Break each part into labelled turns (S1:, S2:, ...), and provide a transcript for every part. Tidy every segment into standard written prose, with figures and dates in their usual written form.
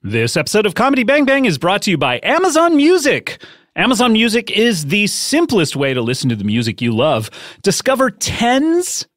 S1: This episode of Comedy Bang Bang is brought to you by Amazon Music. Amazon Music is the simplest way to listen to the music you love. Discover tens,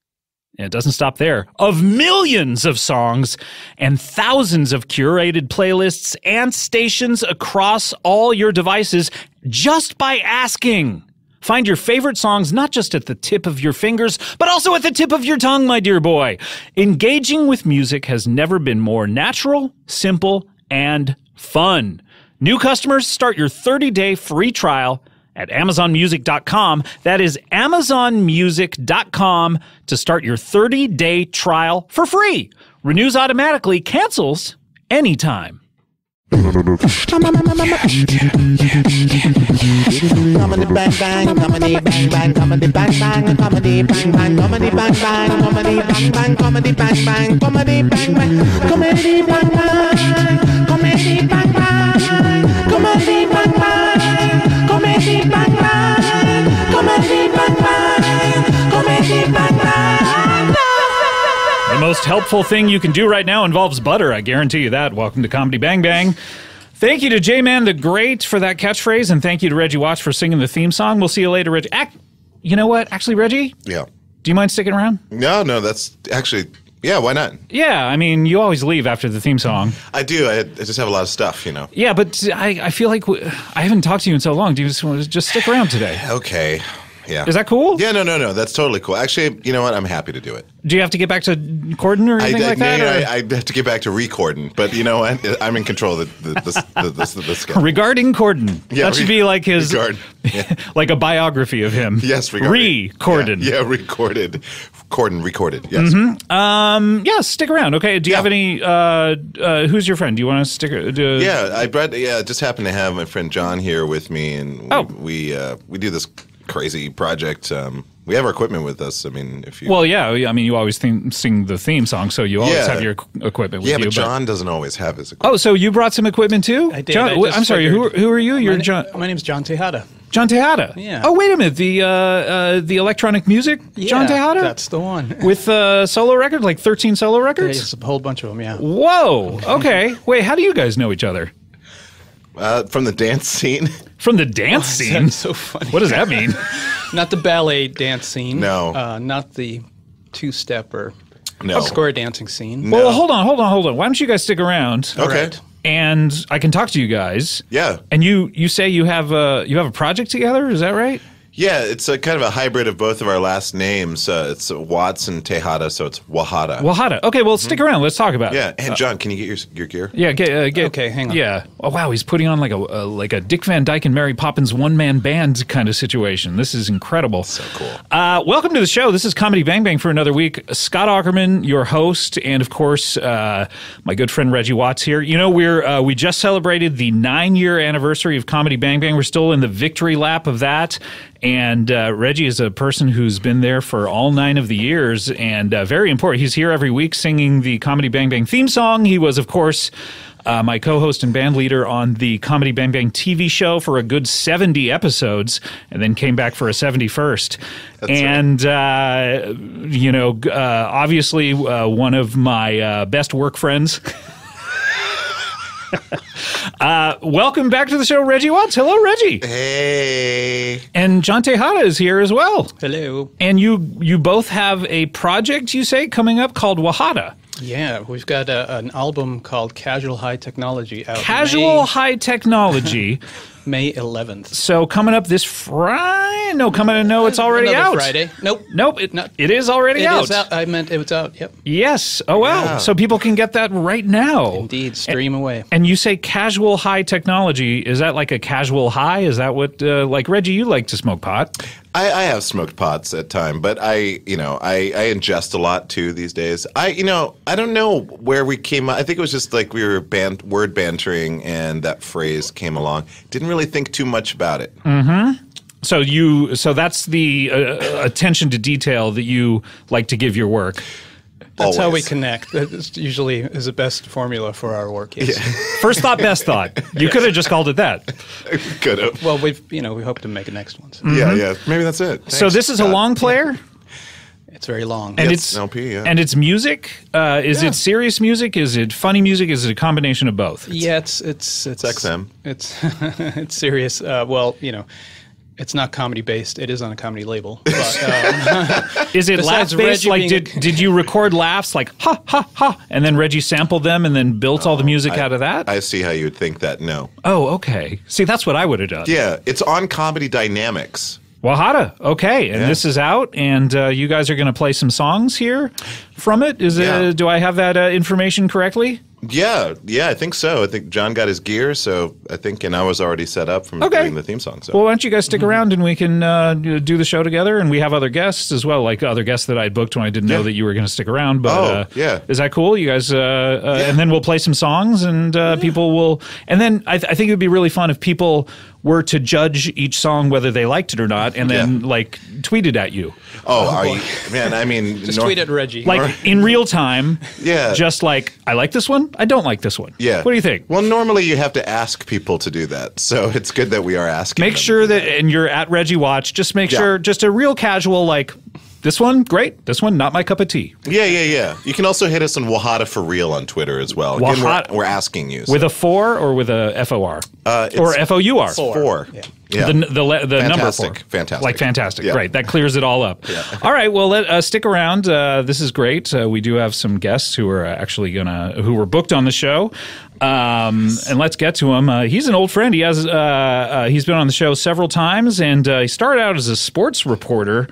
S1: and it doesn't stop there, of millions of songs and thousands of curated playlists and stations across all your devices just by asking. Find your favorite songs not just at the tip of your fingers, but also at the tip of your tongue, my dear boy. Engaging with music has never been more natural, simple, and fun. New customers start your 30-day free trial at amazonmusic.com. That is amazonmusic.com to start your 30-day trial for free. Renews automatically, cancels anytime.
S2: Comedy bang bang, comedy bang bang, comedy bang bang, comedy bang bang, comedy bang bang, comedy bang bang, comedy bang bang, comedy bang bang, comedy bang bang, comedy bang bang, comedy bang bang, comedy bang bang, comedy bang bang, comedy bang bang.
S1: The most helpful thing you can do right now involves butter. I guarantee you that. Welcome to Comedy Bang Bang. Thank you to J-Man the Great for that catchphrase, and thank you to Reggie Watts for singing the theme song. We'll see you later, Reggie. You know what? Actually, Reggie?
S3: Yeah.
S1: Do you mind sticking around?
S3: No, that's actually, yeah, why not?
S1: Yeah, I mean, you always leave after the theme song.
S3: I do. I just have a lot of stuff, you know.
S1: Yeah, but I feel like I haven't talked to you in so long. Do you just want to just stick around today?
S3: Okay. Yeah.
S1: Is that cool?
S3: Yeah, no. That's totally cool. Actually, you know what? I'm happy to do it.
S1: Do you have to get back to Corden or anything like that?
S3: I have to get back to recording, but you know what? I'm in control of the schedule.
S1: Regarding Corden.
S3: Yeah,
S1: that should be like his, like a biography of him.
S3: Yes, regarding.
S1: Corden.
S3: Yeah, recorded. Corden, recorded, yes.
S1: Mm-hmm. Yeah, stick around, okay? Do you have any, who's your friend? Do you want to stick?
S3: I just happened to have my friend John here with me, and we do this crazy project. We have our equipment with us. I mean, if you...
S1: Well, yeah. I mean, you always sing the theme song, so you always have your equipment with you.
S3: Yeah, but John doesn't always have his equipment.
S1: Oh, so you brought some equipment too?
S2: I did.
S1: John, I'm sorry, who are you? You're John.
S2: My name's John Tejada.
S1: John Tejada?
S2: Yeah.
S1: Oh, wait a minute. The electronic music John Tejada?
S2: That's the one.
S1: With solo records, like 13 solo records?
S2: There's a whole bunch of them, yeah.
S1: Whoa. Okay. Wait, how do you guys know each other?
S3: From the dance scene.
S1: From the dance scene?
S2: That's so funny.
S1: What does that mean?
S2: Not the ballet dance scene.
S3: No.
S2: Not the two-step or
S3: No.
S2: square dancing scene.
S3: No.
S1: Well, hold on. Why don't you guys stick around?
S3: Okay.
S2: Right.
S1: And I can talk to you guys.
S3: Yeah.
S1: And you say you have a project together, is that right?
S3: Yeah, it's a kind of a hybrid of both of our last names. It's Watts and Tejada, so it's Wahada.
S1: Wahada. Okay, well, stick around. Let's talk about it.
S3: Yeah, and John, can you get your gear?
S1: Yeah, get.
S2: Okay, hang on.
S1: Yeah. Oh wow, he's putting on like a Dick Van Dyke and Mary Poppins one-man band kind of situation. This is incredible.
S3: So cool.
S1: Welcome to the show. This is Comedy Bang Bang for another week. Scott Aukerman, your host, and of course, my good friend Reggie Watts here. You know, we just celebrated the 9-year anniversary of Comedy Bang Bang. We're still in the victory lap of that. And Reggie is a person who's been there for all 9 of the years, and very important. He's here every week singing the Comedy Bang Bang theme song. He was, of course, my co-host and band leader on the Comedy Bang Bang TV show for a good 70 episodes, and then came back for a 71st. And, obviously one of my best work friends. Welcome back to the show, Reggie Watts. Hello, Reggie.
S3: Hey.
S1: And John Tejada is here as well.
S2: Hello.
S1: And you both have a project, you say, coming up called Wahada.
S2: Yeah, we've got an album called Casual High Technology out
S1: High Technology.
S2: May 11th.
S1: So coming up this Friday? No, it's already
S2: Another
S1: out.
S2: Friday. Nope.
S1: It is already out.
S2: It is out. I meant it was out, yep.
S1: Yes. Oh, wow.
S3: Yeah.
S1: So people can get that right now.
S2: Indeed, stream away.
S1: And you say casual high technology. Is that like a casual high? Is that what, like Reggie, you like to smoke pot?
S3: I have smoked pots at time, but I ingest a lot too these days. I don't know where we came. I think it was just like we were word bantering, and that phrase came along. Didn't really think too much about it.
S1: Mm-hmm. So that's the attention to detail that you like to give your work.
S2: That's how we
S3: Always.
S2: connect. That usually is the best formula for our work. Yes.
S3: Yeah.
S1: First thought, best thought. You could have just called it that.
S3: Could have.
S2: Well, we hope to make a next one. So.
S3: Yeah. Maybe that's it.
S1: So this is a long player?
S4: It's very long.
S1: And
S3: Yes,
S1: it's
S3: an LP, yeah.
S1: And it's music. Is it serious music? Is it funny music? Is it a combination of both?
S4: Yeah, it's
S3: XM.
S4: It's it's serious. Well, it's not comedy based. It is on a comedy label. But,
S1: Is it
S4: besides
S1: laugh based?
S4: Reggie
S1: Like,
S4: being
S1: did you record laughs like ha ha ha, and then Reggie sampled them and then built all the music out of that?
S3: I see how you would think that. No.
S1: Oh, okay. See, that's what I would have done.
S3: Yeah, it's on Comedy Dynamics.
S1: Wahada. Okay, and this is out, and you guys are going to play some songs here from it. Do I have that information correctly?
S3: Yeah, I think so. I think John got his gear, so I think, and I was already set up from doing the theme song. So.
S1: Well, why don't you guys stick around and we can do the show together, and we have other guests as well, like other guests that I booked when I didn't know that you were going to stick around. But is that cool? You guys, and then we'll play some songs, and people will, and then I think it would be really fun if people were to judge each song whether they liked it or not, and then like tweet it at you.
S3: Man, I mean,
S4: just tweet at Reggie.
S1: Like in real time.
S3: Yeah.
S1: Just like, I like this one, I don't like this one.
S3: Yeah.
S1: What do you think?
S3: Well, normally you have to ask people to do that, so it's good that we are asking.
S1: Make sure that, and you're at Reggie Watch, just make sure, just a real casual, like, this one, great. This one, not my cup of tea.
S3: Yeah. You can also hit us on Wahada for real on Twitter as well. Again, we're asking you. So.
S1: With a 4 or with a FOR? Or FOUR?
S3: 4. Yeah.
S1: The number 4.
S3: Fantastic.
S1: Like fantastic.
S3: Yeah.
S1: Great. That clears it all up. Yeah. All right. Well, stick around. This is great. We do have some guests who are actually who were booked on the show. And let's get to him. He's an old friend. He's been on the show several times, and he started out as a sports reporter,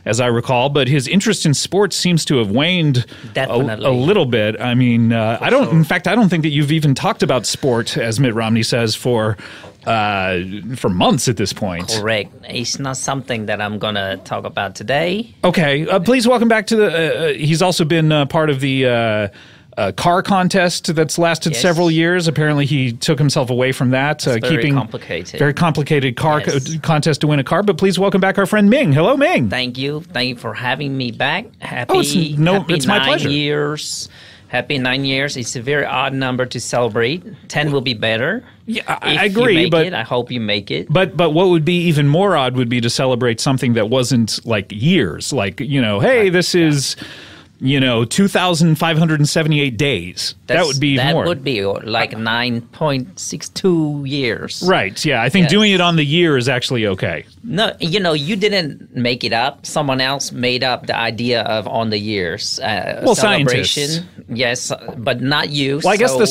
S1: as I recall, but his interest in sports seems to have waned a little bit. I mean, In fact, I don't think that you've even talked about sport, as Mitt Romney says, for months at this point.
S5: Correct. It's not something that I'm going to talk about today.
S1: Okay. Please welcome back to the. He's also been part of the. Car contest that's lasted several years. Apparently, he took himself away from that.
S5: Very complicated.
S1: Very complicated car contest to win a car. But please welcome back our friend Ming. Hello, Ming.
S5: Thank you for having me back.
S1: It's my pleasure.
S5: Happy 9 years. It's a very odd number to celebrate. 10 will be better.
S1: Yeah, I agree.
S5: I hope you make it.
S1: But what would be even more odd would be to celebrate something that wasn't like years. Like, hey, this is... 2,578 days. That would be more.
S5: That would be like 9.62 years.
S1: Right, yeah. I think doing it on the year is actually okay.
S5: No, you didn't make it up. Someone else made up the idea of on the years celebration.
S1: Scientists.
S5: Yes, but not you.
S1: Well, I guess the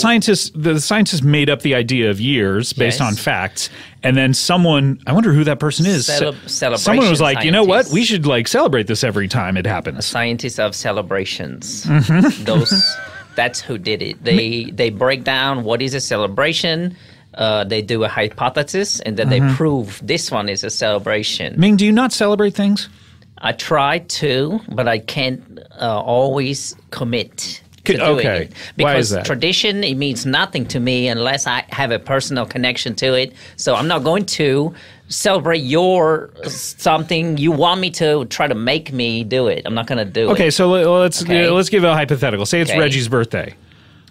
S1: scientists made up the idea of years based on facts. And then someone, I wonder who that person is. Someone was like, you know what? We should celebrate this every time it happens.
S5: Scientists of celebrations.
S1: Mm-hmm.
S5: That's who did it. They break down what is a celebration. They do a hypothesis, and then they prove this one is a celebration.
S1: Ming, do you not celebrate things?
S5: I try to, but I can't always commit.
S1: Okay.
S5: Because
S1: why is that?
S5: Tradition, it means nothing to me unless I have a personal connection to it. So I'm not going to celebrate your something. You want me to try to make me do it. I'm not going to do it.
S1: Okay, so let's give a hypothetical. Say it's Reggie's birthday.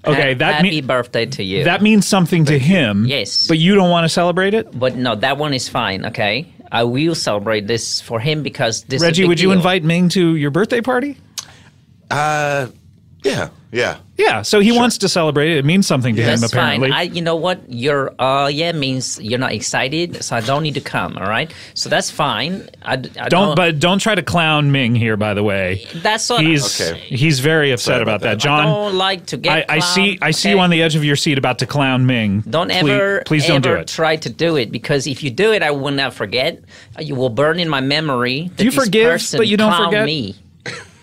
S1: Okay,
S5: happy birthday to you.
S1: That means something to him.
S5: Yes.
S1: But you don't want to celebrate it?
S5: But no, that one is fine, okay? I will celebrate this for him because this
S1: Reggie,
S5: is a big
S1: would you
S5: deal.
S1: invite Ming to your birthday party?
S3: Yeah.
S1: Yeah, so he wants to celebrate it. It means something to him, apparently.
S5: That's fine. You know what? Your means you're not excited, so I don't need to come, all right? So that's fine.
S1: Don't try to clown Ming here, by the way.
S5: That's what
S1: he's very upset about that. John,
S5: I don't like to get clowned.
S1: I see you on the edge of your seat about to clown Ming. Please don't do it.
S5: Try to do it, because if you do it, I will not forget. You will burn in my memory that
S1: do you
S5: this
S1: forgive,
S5: person
S1: but you don't
S5: clowned
S1: forget?
S5: me.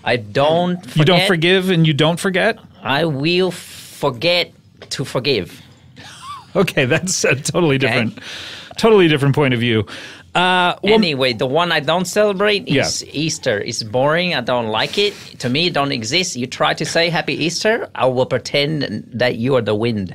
S5: I don't forget.
S1: You don't forgive and you don't forget?
S5: I will forget to forgive.
S1: Okay, that's a totally different point of view.
S5: Anyway, the one I don't celebrate is Easter. It's boring. I don't like it. To me, it don't exist. You try to say Happy Easter, I will pretend that you are the wind.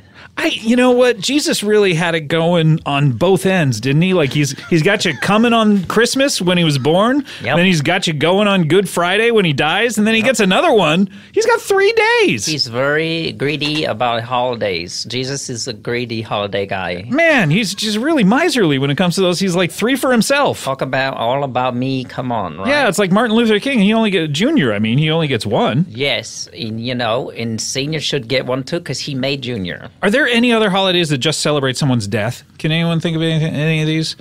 S1: You know what? Jesus really had it going on both ends, didn't he? Like he's got you coming on Christmas when he was born, then he's got you going on Good Friday when he dies, and then he gets another one. He's got 3 days.
S5: He's very greedy about holidays. Jesus is a greedy holiday guy.
S1: Man, he's just really miserly when it comes to those. He's like 3 for himself.
S5: Talk about all about me. Come on, right?
S1: Yeah, it's like Martin Luther King. He only gets Junior. I mean, he only gets 1.
S5: Yes, and senior should get one too because he made junior.
S1: Are there any other holidays that just celebrate someone's death? Can anyone think of any of these?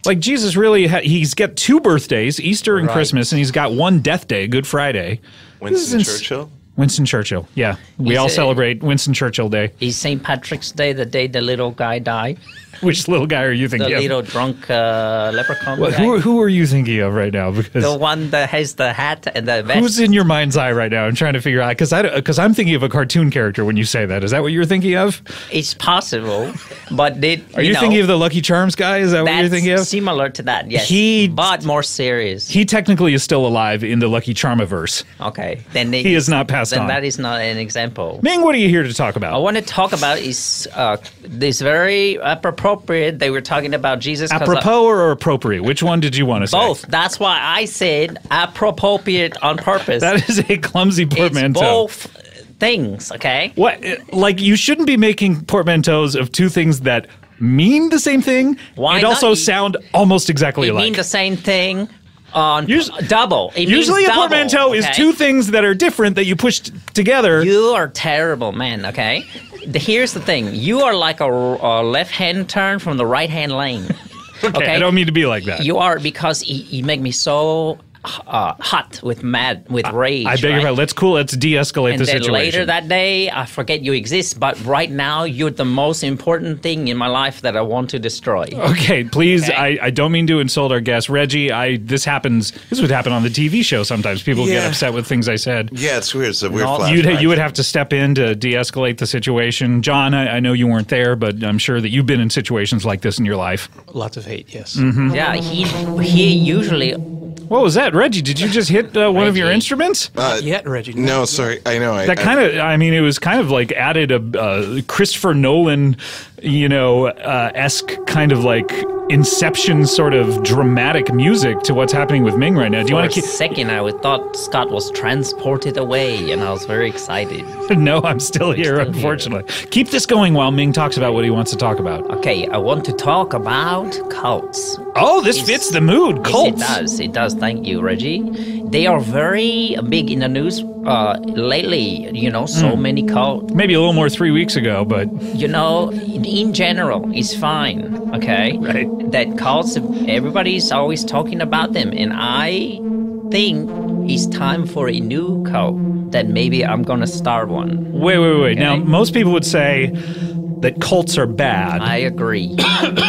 S1: Like Jesus really, he's got 2 birthdays, Easter and Christmas, and he's got 1 death day, Good Friday.
S3: Winston Churchill?
S1: Winston Churchill, yeah. We all celebrate Winston Churchill Day.
S5: Is St. Patrick's Day the day the little guy died?
S1: Which little guy are you thinking
S5: The
S1: of?
S5: little drunk leprechaun guy?
S1: Who are you thinking of right now? Because
S5: The one that has the hat and the vest.
S1: who's in your mind's eye right now? I'm trying to figure out, because I'm thinking of a cartoon character when you say that. Is that what you're thinking of?
S5: It's possible, but
S1: Are you thinking of the Lucky Charms guy? Is that what you're thinking of?
S5: Similar to that, yes. But more serious.
S1: He technically is still alive in the Lucky Charmiverse.
S5: Okay. Then
S1: He is not passed on.
S5: Then that is not an example.
S1: Ming, what are you here to talk about?
S5: I want to talk about is this very appropriate. They were talking about Jesus.
S1: Apropos or appropriate? Which one did you want to say?
S5: Both. That's why I said appropriate on purpose.
S1: That is a clumsy portmanteau.
S5: It's both things, okay?
S1: What? Like, you shouldn't be making portmanteaus of 2 things that mean the same thing
S5: Why
S1: and
S5: not?
S1: also sound almost exactly
S5: It
S1: alike.
S5: mean the same thing on double. It
S1: Usually
S5: means
S1: a
S5: double,
S1: portmanteau is
S5: okay?
S1: 2 things that are different that you push together.
S5: You are terrible, man, okay? Here's the thing. You are like a left-hand turn from the right-hand lane.
S1: Okay, I don't mean to be like that.
S5: You are, because you make me so hot with rage.
S1: I beg your pardon. Let's de-escalate the situation.
S5: And then later that day, I forget you exist. But right now, you're the most important thing in my life that I want to destroy.
S1: Okay, please.
S5: Okay?
S1: I don't mean to insult our guest, Reggie. This would happen on the TV show sometimes. People get upset with things I said.
S3: Yeah, it's weird. It's a weird flashback.
S1: You would have to step in to de-escalate the situation. John, I know you weren't there, but I'm sure that you've been in situations like this in your life.
S4: Lots of hate, yes.
S1: Mm-hmm.
S5: Yeah, he usually.
S1: What was that, Reggie? Did you just hit one of your instruments?
S4: Not yet, Reggie.
S3: No, sorry. I know.
S1: It was kind of like added a Christopher Nolan, esque kind of like Inception sort of dramatic music to what's happening with Ming right now. Do you want to
S5: For a second, I thought Scott was transported away, and I was very excited.
S1: No, I'm still here, unfortunately. Keep this going while Ming talks about what he wants to talk about.
S5: Okay, I want to talk about cults.
S1: Oh, this fits the mood. Cults.
S5: Yes, it does. Thank you, Reggie. They are very big in the news lately. So many cults.
S1: Maybe a little more 3 weeks ago, but
S5: in general, it's fine. Okay,
S1: right.
S5: That cults, everybody's always talking about them, and I think it's time for a new cult. That maybe I'm gonna start one.
S1: Wait.
S5: Okay?
S1: Now, most people would say that cults are bad.
S5: I agree.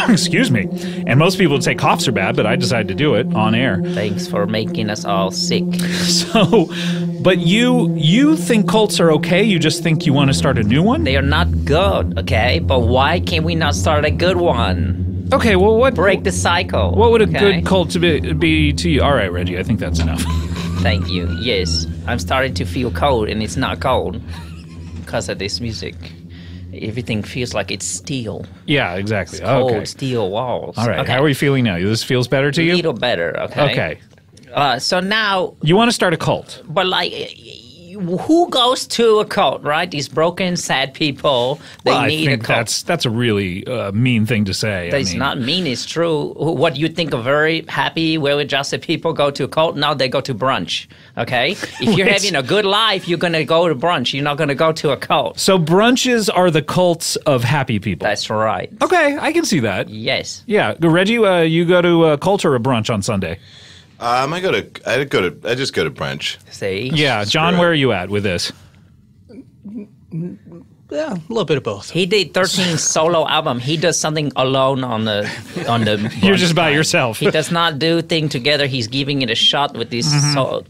S1: Excuse me. And most people would say coughs are bad, but I decided to do it on air.
S5: Thanks for making us all sick.
S1: So, but you think cults are okay? You just think you want to start a new one?
S5: They are not good, okay? But why can we not start a good one?
S1: Okay, well, what...
S5: Break the cycle.
S1: What would a good cult be to you? All right, Reggie, I think that's enough.
S5: Thank you. Yes, I'm starting to feel cold, and it's not cold because of this music. Everything feels like it's steel.
S1: Yeah, exactly.
S5: It's cold
S1: okay.
S5: steel walls.
S1: All right,
S5: okay.
S1: how are you feeling now? This feels better to you?
S5: A little better, okay?
S1: Okay.
S5: So now...
S1: You want to start a cult?
S5: But who goes to a cult, right? These broken, sad people, they need a cult.
S1: That's a really mean thing to say.
S5: It's not mean, it's true. What you think of very happy, well-adjusted people go to a cult, now they go to brunch, okay? If you're having a good life, you're going to go to brunch. You're not going to go to a cult.
S1: So brunches are the cults of happy people.
S5: That's right.
S1: Okay, I can see that.
S5: Yes.
S1: Yeah. Reggie, you go to a cult or a brunch on Sunday?
S3: I just go to brunch.
S5: See?
S1: Yeah, John, where are you at with this?
S4: Yeah, a little bit of both.
S5: He did 13 solo album. He does something alone on the
S1: You're just by yourself.
S5: He does not do thing together. He's giving it a shot with this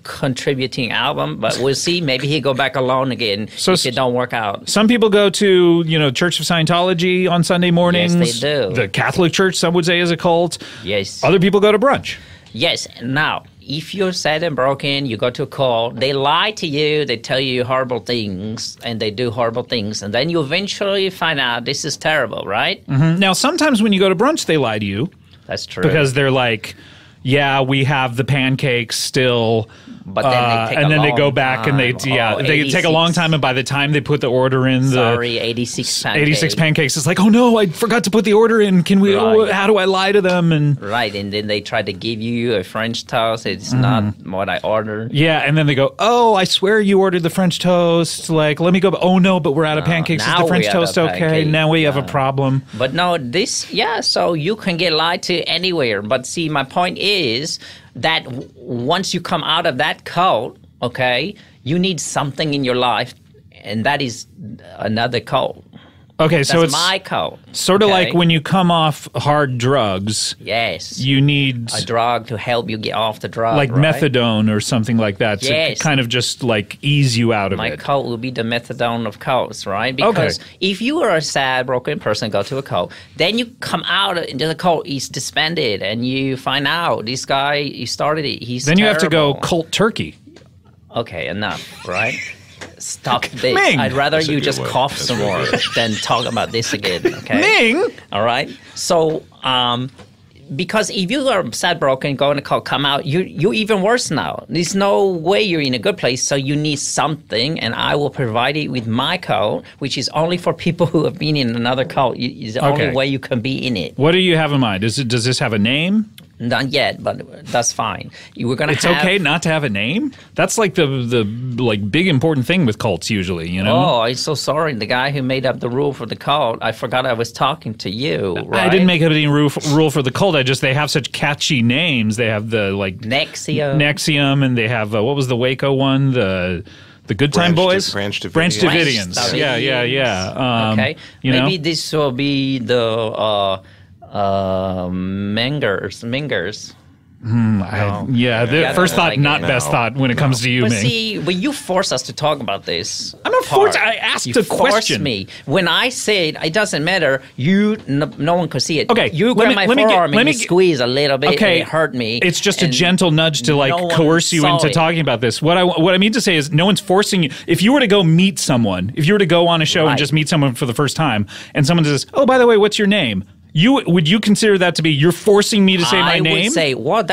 S5: contributing album, but we'll see. Maybe he'll go back alone again if it don't work out.
S1: Some people go to, Church of Scientology on Sunday mornings.
S5: Yes, they do.
S1: The Catholic Church, some would say, is a cult.
S5: Yes.
S1: Other people go to brunch.
S5: Yes. Now, if you're sad and broken, you go to a call, they lie to you, they tell you horrible things, and they do horrible things, and then you eventually find out this is terrible, right?
S1: Mm-hmm. Now, sometimes when you go to brunch, they lie to you.
S5: That's true.
S1: Because they're like, yeah, we have the pancakes still.
S5: But then they take
S1: they go back and they take a long time, and by the time they put the order in,
S5: 86 pancakes.
S1: 86 pancakes. It's like, oh no, I forgot to put the order in. Can we?
S5: Right.
S1: How do I lie to them? And
S5: and then they try to give you a French toast. It's not what I ordered.
S1: Yeah, and then they go, oh, I swear you ordered the French toast. Like, let me go. Oh no, but we're out of pancakes. Is the French toast okay? Now we have a problem.
S5: But no, so you can get lied to anywhere. But see, my point is that once you come out of that cult, okay, you need something in your life, and that is another cult.
S1: Okay, so it's
S5: my cult.
S1: Sort of like when you come off hard drugs.
S5: Yes.
S1: You need
S5: a drug to help you get off the drug.
S1: Like methadone or something like that to kind of just like ease you out of it.
S5: My cult will be the methadone of cults, right? Because if you are a sad, broken person, go to a cult, then you come out and the cult is disbanded and you find out this guy, he started it, he's
S1: Then you
S5: terrible.
S1: have to go cult turkey.
S5: Okay, enough, right? Stop this.
S1: Ming.
S5: I'd rather you just cough some more than talk about this again, okay?
S1: Ming!
S5: All right? So, because if you are sad, broken, go in a cult, come out, you're even worse now. There's no way you're in a good place, so you need something, and I will provide it with my cult, which is only for people who have been in another cult. It's the only way you can be in it.
S1: What do you have in mind? Does this have a name?
S5: Not yet, but that's fine.
S1: It's okay not to have a name? That's like the like big important thing with cults usually, you know?
S5: Oh, I'm so sorry. The guy who made up the rule for the cult, I forgot I was talking to you, right?
S1: I didn't make up any rule for the cult. They have such catchy names. They have the like Nexium, and they have what was the Waco one? The Good Time Boys?
S3: Branch Davidians.
S1: Yeah.
S5: Okay. Maybe this will be the Mingers.
S1: First thought, not best thought when it comes to you,
S5: But
S1: Ming.
S5: see, when you force us to talk about this,
S1: I'm not forced. I asked a question.
S5: Me when I said it doesn't matter. No one could see it.
S1: Okay,
S5: you grab my forearm and you squeeze a little bit.
S1: Okay,
S5: and it hurt me.
S1: It's just a gentle nudge to like coerce you into talking about this. What I mean to say is, no one's forcing you. If you were to go meet someone, if you were to go on a show and just meet someone for the first time, and someone says, "Oh, by the way, what's your name?" Would you consider that to be you're forcing me to say my name?
S5: I would say, well,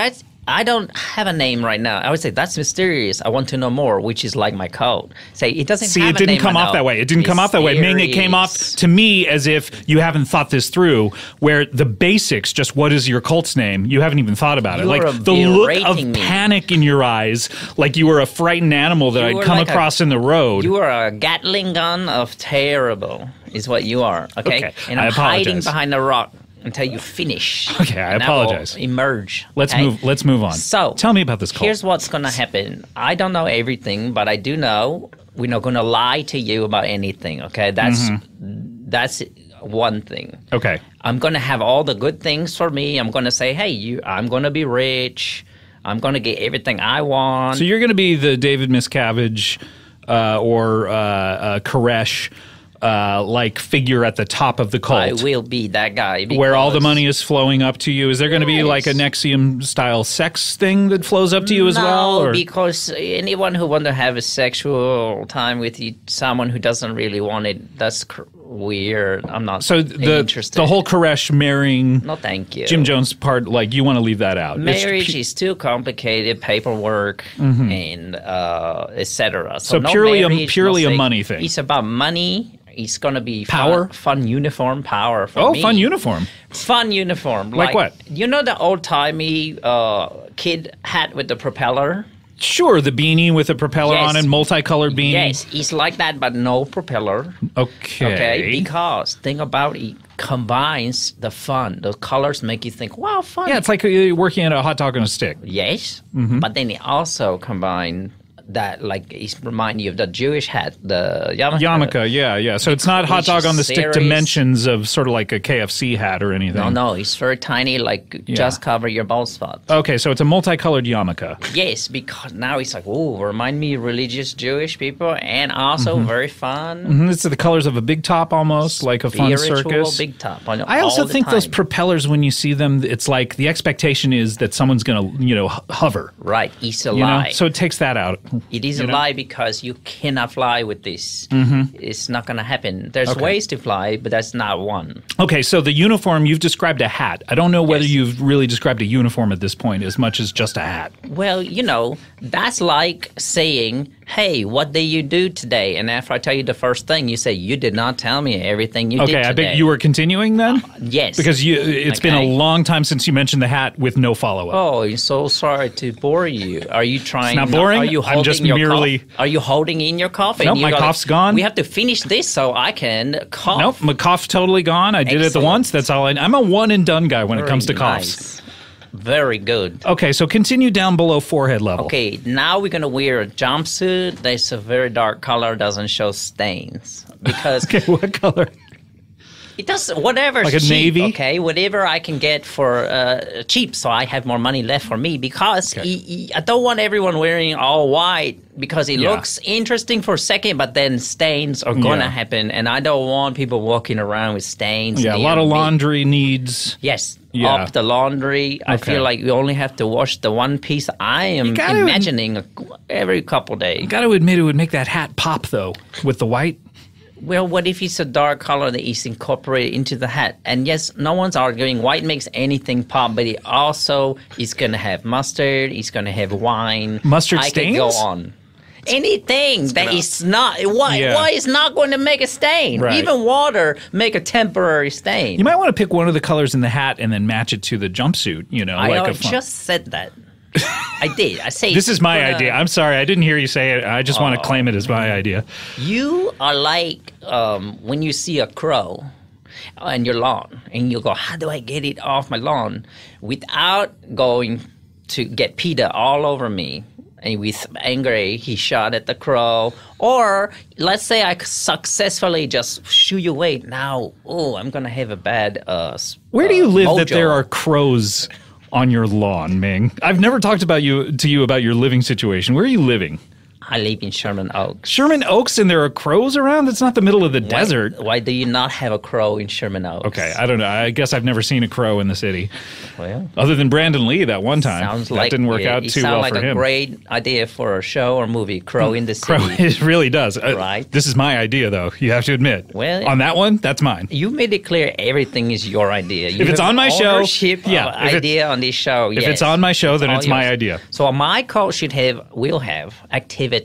S5: I don't have a name right now. I would say that's mysterious. I want to know more, which is like my code. Say it doesn't.
S1: See, it didn't come off that way. It didn't come off that way. Ming, it came off to me as if you haven't thought this through. Where the basics, just what is your cult's name? You haven't even thought about it. Like the look of panic in your eyes, like you were a frightened animal that I'd come across in the road.
S5: You are a Gatling gun of terrible. Is what you are. Okay, and I'm hiding behind the rock until you finish.
S1: Okay, I apologize.
S5: Emerge.
S1: Let's move on.
S5: So
S1: tell me about this cult.
S5: Here's what's going to happen. I don't know everything, but I do know we're not going to lie to you about anything. Okay, that's one thing.
S1: Okay,
S5: I'm going to have all the good things for me. I'm going to say, hey, I'm going to be rich. I'm going to get everything I want.
S1: So you're going to be the David Miscavige or Koresh. Like figure at the top of the cult.
S5: I will be that guy.
S1: Where all the money is flowing up to you. Is there going to be like a Nexium style sex thing that flows up to you as well?
S5: No, because anyone who wants to have a sexual time with someone who doesn't really want it, that's weird. I'm not interested.
S1: The whole Koresh marrying
S5: no, thank you.
S1: Jim Jones part, like you want to leave that out.
S5: Marriage is too complicated, paperwork and etc.
S1: So purely a money thing.
S5: It's about money. It's going to be
S1: power,
S5: fun uniform, power for me.
S1: Fun uniform.
S5: Fun uniform.
S1: Like what?
S5: You know the old-timey kid hat with the propeller?
S1: Sure, the beanie with a propeller on it, multicolored beanie.
S5: Yes, it's like that, but no propeller.
S1: Okay.
S5: Because think about it combines the fun. The colors make you think, wow, fun.
S1: Yeah, it's like you're working at a hot dog on a stick.
S5: Yes, but then it also combines that like it remind you of the Jewish hat, the yarmulke.
S1: Yarmulke, yeah. So it's not hot dog on the stick
S5: series.
S1: dimensions of sort of like a KFC hat or anything.
S5: No, it's very tiny, like just cover your bald spot.
S1: Okay, so it's a multicolored yarmulke.
S5: Yes, because now it's like, remind me of religious Jewish people, and also very fun.
S1: Mm-hmm. It's the colors of a big top almost, like a fun circus.
S5: Big top.
S1: I also think those propellers, when you see them, it's like the expectation is that someone's going to, hover.
S5: Right, it's a lie.
S1: So it takes that out.
S5: It is a lie because you cannot fly with this. It's not going to happen. There's ways to fly, but that's not one.
S1: Okay, so the uniform, you've described a hat. I don't know whether you've really described a uniform at this point as much as just a hat.
S5: Well, that's like saying, hey, what did you do today? And after I tell you the first thing, you say, you did not tell me everything you did today.
S1: Okay, I bet you were continuing then?
S5: Yes.
S1: Because it's been a long time since you mentioned the hat with no follow-up.
S5: Oh, I'm so sorry to bore you. Are you trying?
S1: It's not boring.
S5: Are you holding
S1: I'm just merely...
S5: cough? Are you holding in your cough?
S1: Nope, my cough's gone.
S5: We have to finish this so I can cough.
S1: Nope, my cough's totally gone. I did it the once. That's all I'm a one-and-done guy when it comes to coughs.
S5: Very good.
S1: Okay, so continue down below forehead level.
S5: Okay, now we're going to wear a jumpsuit that's a very dark color, doesn't show stains. Because
S1: okay, what color?
S5: It does whatever.
S1: Like a
S5: cheap,
S1: navy?
S5: Okay, whatever I can get for cheap, so I have more money left for me. Because I don't want everyone wearing all white because it looks interesting for a second, but then stains are going to happen, and I don't want people walking around with stains.
S1: Yeah, a lot of laundry needs.
S5: Yes. Up the laundry. I feel like you only have to wash the one piece. I am imagining every couple days.
S1: You got to admit it would make that hat pop, though, with the white.
S5: Well, what if it's a dark color that is incorporated into the hat? And yes, no one's arguing white makes anything pop, but it also is going to have mustard, it's going to have wine.
S1: Mustard stains?
S5: I could go on. Anything that is not why is not going to make a stain.
S1: Right.
S5: Even water make a temporary stain.
S1: You might want to pick one of the colors in the hat and then match it to the jumpsuit.
S5: I just said that. I did. I say
S1: this is my idea. I'm sorry, I didn't hear you say it. I just want to claim it as my idea.
S5: You are like when you see a crow on your lawn, and you go, "How do I get it off my lawn without going to get PETA all over me?" And with angry, he shot at the crow. Or let's say I successfully just shoo you away. Now, I'm going to have a bad
S1: Where do you live
S5: mojo.
S1: that there are crows on your lawn, Ming? I've never talked to you about your living situation. Where are you living?
S5: I live in Sherman Oaks.
S1: Sherman Oaks, and there are crows around? That's not the middle of the desert.
S5: Why do you not have a crow in Sherman Oaks?
S1: Okay, I don't know. I guess I've never seen a crow in the city.
S5: Well,
S1: other than Brandon Lee that one time. That didn't work out too well for him.
S5: It sounds like a great idea for a show or movie, Crow in the City.
S1: Crow, it really does.
S5: Right.
S1: This is my idea, though. You have to admit.
S5: Well,
S1: on that one, that's mine.
S5: You made it clear everything is your idea.
S1: If it's on my show,
S5: idea on this show.
S1: If it's on my show, then it's my idea.
S5: So my coach will have activities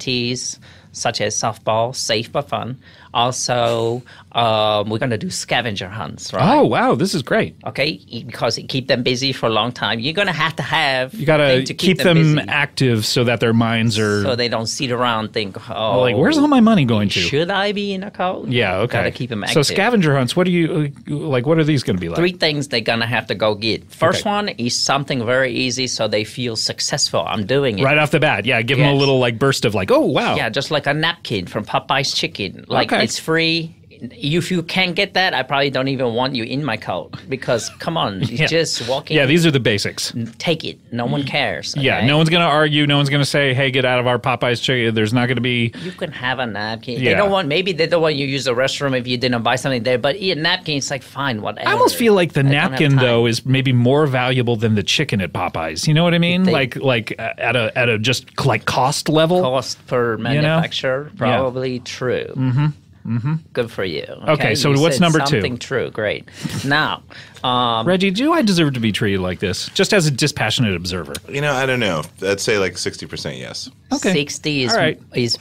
S5: such as softball, safe but fun. Also, we're going to do scavenger hunts, right?
S1: Oh, wow. This is great.
S5: Okay, because it keep them busy for a long time. You're going to have
S1: you got to keep them active so that their minds are...
S5: So they don't sit around and think,
S1: like, where's all my money going to?
S5: Should I be in a coach?
S1: Yeah, okay.
S5: Got to keep them active.
S1: So scavenger hunts, what are these going to be like?
S5: 3 things they're going to have to go get. First one is something very easy so they feel successful. I'm doing it.
S1: Right off the bat. Yeah, give them a little burst of oh, wow.
S5: Yeah, just like a napkin from Popeye's Chicken. It's free. If you can't get that, I probably don't even want you in my coat because, come on, it's just walking.
S1: Yeah, these are the basics.
S5: Take it. No one cares. Okay?
S1: Yeah, no one's going to argue. No one's going to say, hey, get out of our Popeye's chicken. There's not going to be...
S5: You can have a napkin. Yeah. Maybe they don't want you to use the restroom if you didn't buy something there, but a napkin, it's like, fine, whatever.
S1: I almost feel like the napkin, though, is maybe more valuable than the chicken at Popeye's. You know what I mean? Like at a just cost level?
S5: Cost per manufacturer, probably true. Mm-hmm. Mm-hmm. Good for you.
S1: Okay, so what's number 2?
S5: Something true. Great. Now,
S1: Reggie, do I deserve to be treated like this? Just as a dispassionate observer.
S3: I don't know. I'd say 60% yes.
S1: Okay.
S5: 60 is
S1: all right.
S5: is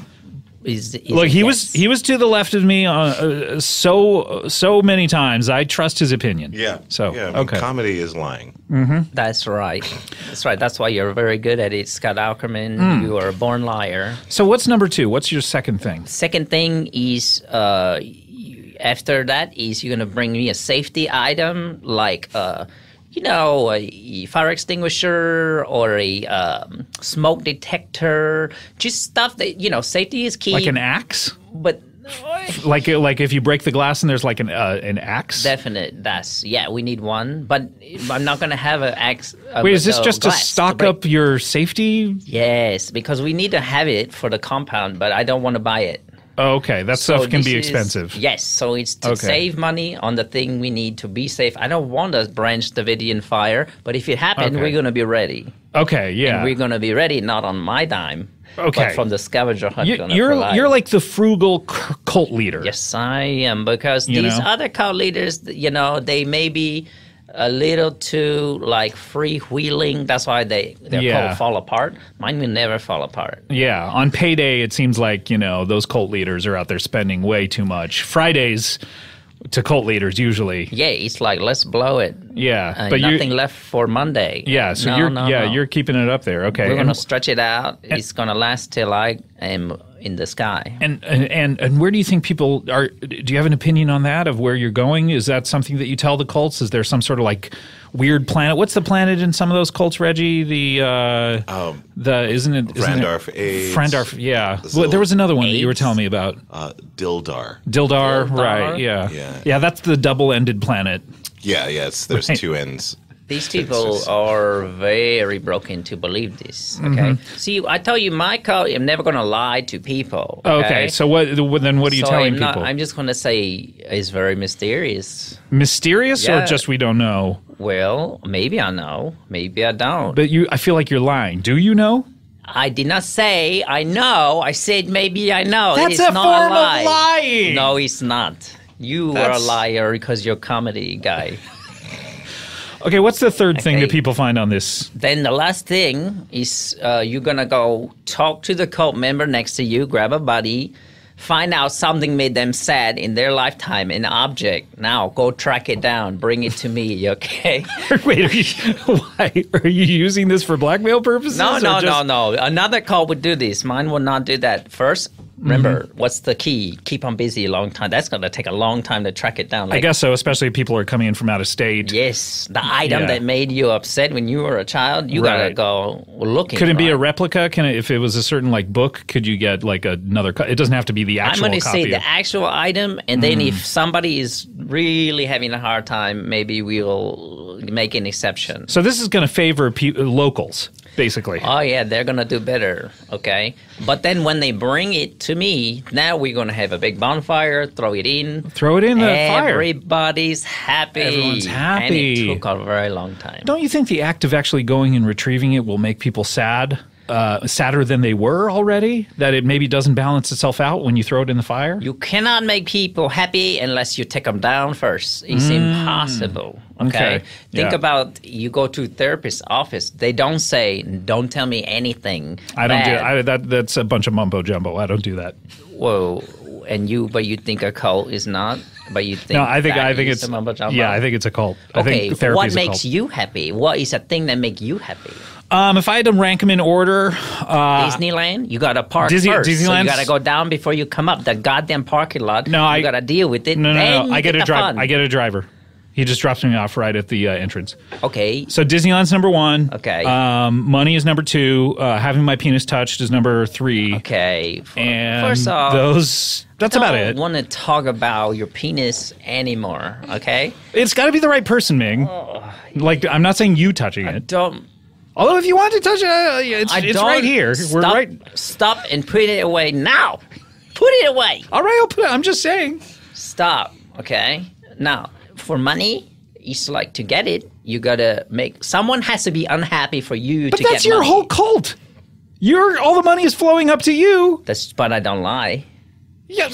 S1: Look, he was to the left of me so many times. I trust his opinion.
S3: Yeah.
S1: So okay.
S3: Comedy is lying.
S1: Mm-hmm.
S5: That's right. That's right. That's why you're very good at it, Scott Aukerman. You are a born liar.
S1: So what's number 2? What's your second thing?
S5: Second thing is after that is you're gonna bring me a safety item like a fire extinguisher or a smoke detector, just stuff that, safety is key.
S1: Like an axe?
S5: But
S1: like if you break the glass and there's like an axe?
S5: definite, we need one. But I'm not going to have an axe.
S1: Wait, is this just to stock up your safety?
S5: Yes, because we need to have it for the compound, but I don't want to buy it.
S1: Oh, okay, that stuff can be expensive.
S5: Yes, so it's to save money on the thing we need to be safe. I don't want a Branch Davidian fire, but if it happens, we're going to be ready.
S1: Okay, yeah.
S5: And we're going to be ready, not on my dime,
S1: but
S5: from the scavenger hunt.
S1: You're like the frugal cult leader.
S5: Yes, I am, because these other cult leaders, they may be a little too freewheeling. That's why their cult fall apart. Mine will never fall apart.
S1: Yeah, on payday, it seems like those cult leaders are out there spending way too much. Fridays to cult leaders usually.
S5: Yeah, it's like let's blow it.
S1: Yeah,
S5: but nothing left for Monday.
S1: Yeah, so you're keeping it up there. Okay,
S5: we're gonna stretch it out. It's gonna last till I am in the sky.
S1: And where do you think people are? Do you have an opinion on that, of where you're going? Is that something that you tell the cults? Is there some sort of weird planet? What's the planet in some of those cults, Reggie? Isn't it
S3: Frandorf AIDS?
S1: Frandorf, yeah. Well, there was another one that you were telling me about.
S3: Dildar,
S1: right? Yeah. That's the double-ended planet.
S3: Yeah. There's two ends.
S5: These people are very broken to believe this. Okay, see, I tell you, my cult, I'm never going to lie to people.
S1: Okay, so what are you telling people?
S5: I'm just going to say it's very mysterious.
S1: Mysterious, or just we don't know?
S5: Well, maybe I know, maybe I don't.
S1: But I feel like you're lying. Do you know?
S5: I did not say I know. I said maybe I know.
S1: That's a form of lying.
S5: No, it's not. You are a liar because you're a comedy guy.
S1: Okay, what's the third thing that people find on this?
S5: Then the last thing is you're going to go talk to the cult member next to you, grab a buddy, find out something made them sad in their lifetime, an object. Now, go track it down. Bring it to me, okay?
S1: Wait, are you using this for blackmail purposes?
S5: No. Another cult would do this. Mine would not do that. First, remember, what's the key? Keep on busy a long time. That's going to take a long time to track it down.
S1: I guess so, especially if people are coming in from out of state.
S5: Yes. The item that made you upset when you were a child, you got to go looking.
S1: Could it be a replica? If it was a certain book, could you get another? It doesn't have to be the actual copy.
S5: I'm going to say the actual item, and then if somebody is really having a hard time, maybe we'll make an exception.
S1: So this is going to favor locals, basically.
S5: Oh, yeah, they're going to do better, okay? But then when they bring it to me, now we're going to have a big bonfire, throw it in the fire. Everybody's happy.
S1: Everyone's happy.
S5: And it took a very long time.
S1: Don't you think the act of actually going and retrieving it will make people sad? Sadder than they were already? That it maybe doesn't balance itself out when you throw it in the fire?
S5: You cannot make people happy unless you take them down first. It's impossible. Okay? Think about, you go to a therapist's office. They don't say, don't tell me anything.
S1: I don't do that's a bunch of mumbo jumbo. I don't do that.
S5: Whoa. But you think a cult is not? But you think
S1: I think it's a mumbo jumbo? Yeah, I think it's a cult.
S5: Okay,
S1: I think therapy
S5: what
S1: is a
S5: makes
S1: cult.
S5: you happy? What is a thing that makes you happy?
S1: If I had to rank them in order,
S5: Disneyland, you got to park first.
S1: Disneyland,
S5: so you got to go down before you come up. The goddamn parking lot. You got to deal with it.
S1: No. I get a driver. He just drops me off right at the entrance.
S5: Okay.
S1: So Disneyland's number 1.
S5: Okay.
S1: Money is number 2. Having my penis touched is number 3.
S5: Okay.
S1: And
S5: first off,
S1: that's about it.
S5: I don't want to talk about your penis anymore. Okay.
S1: It's got to be the right person, Ming. I'm not saying you touching it.
S5: Don't.
S1: Although if you want to touch it, it's right here. We're right.
S5: Stop and put it away now. Put it away.
S1: All right, I'll put it. I'm just saying.
S5: Stop. Okay. Now, for money, it's to get it, you gotta someone has to be unhappy for you to get money.
S1: But that's your whole cult. All the money is flowing up to you.
S5: But I don't lie.
S1: Yeah,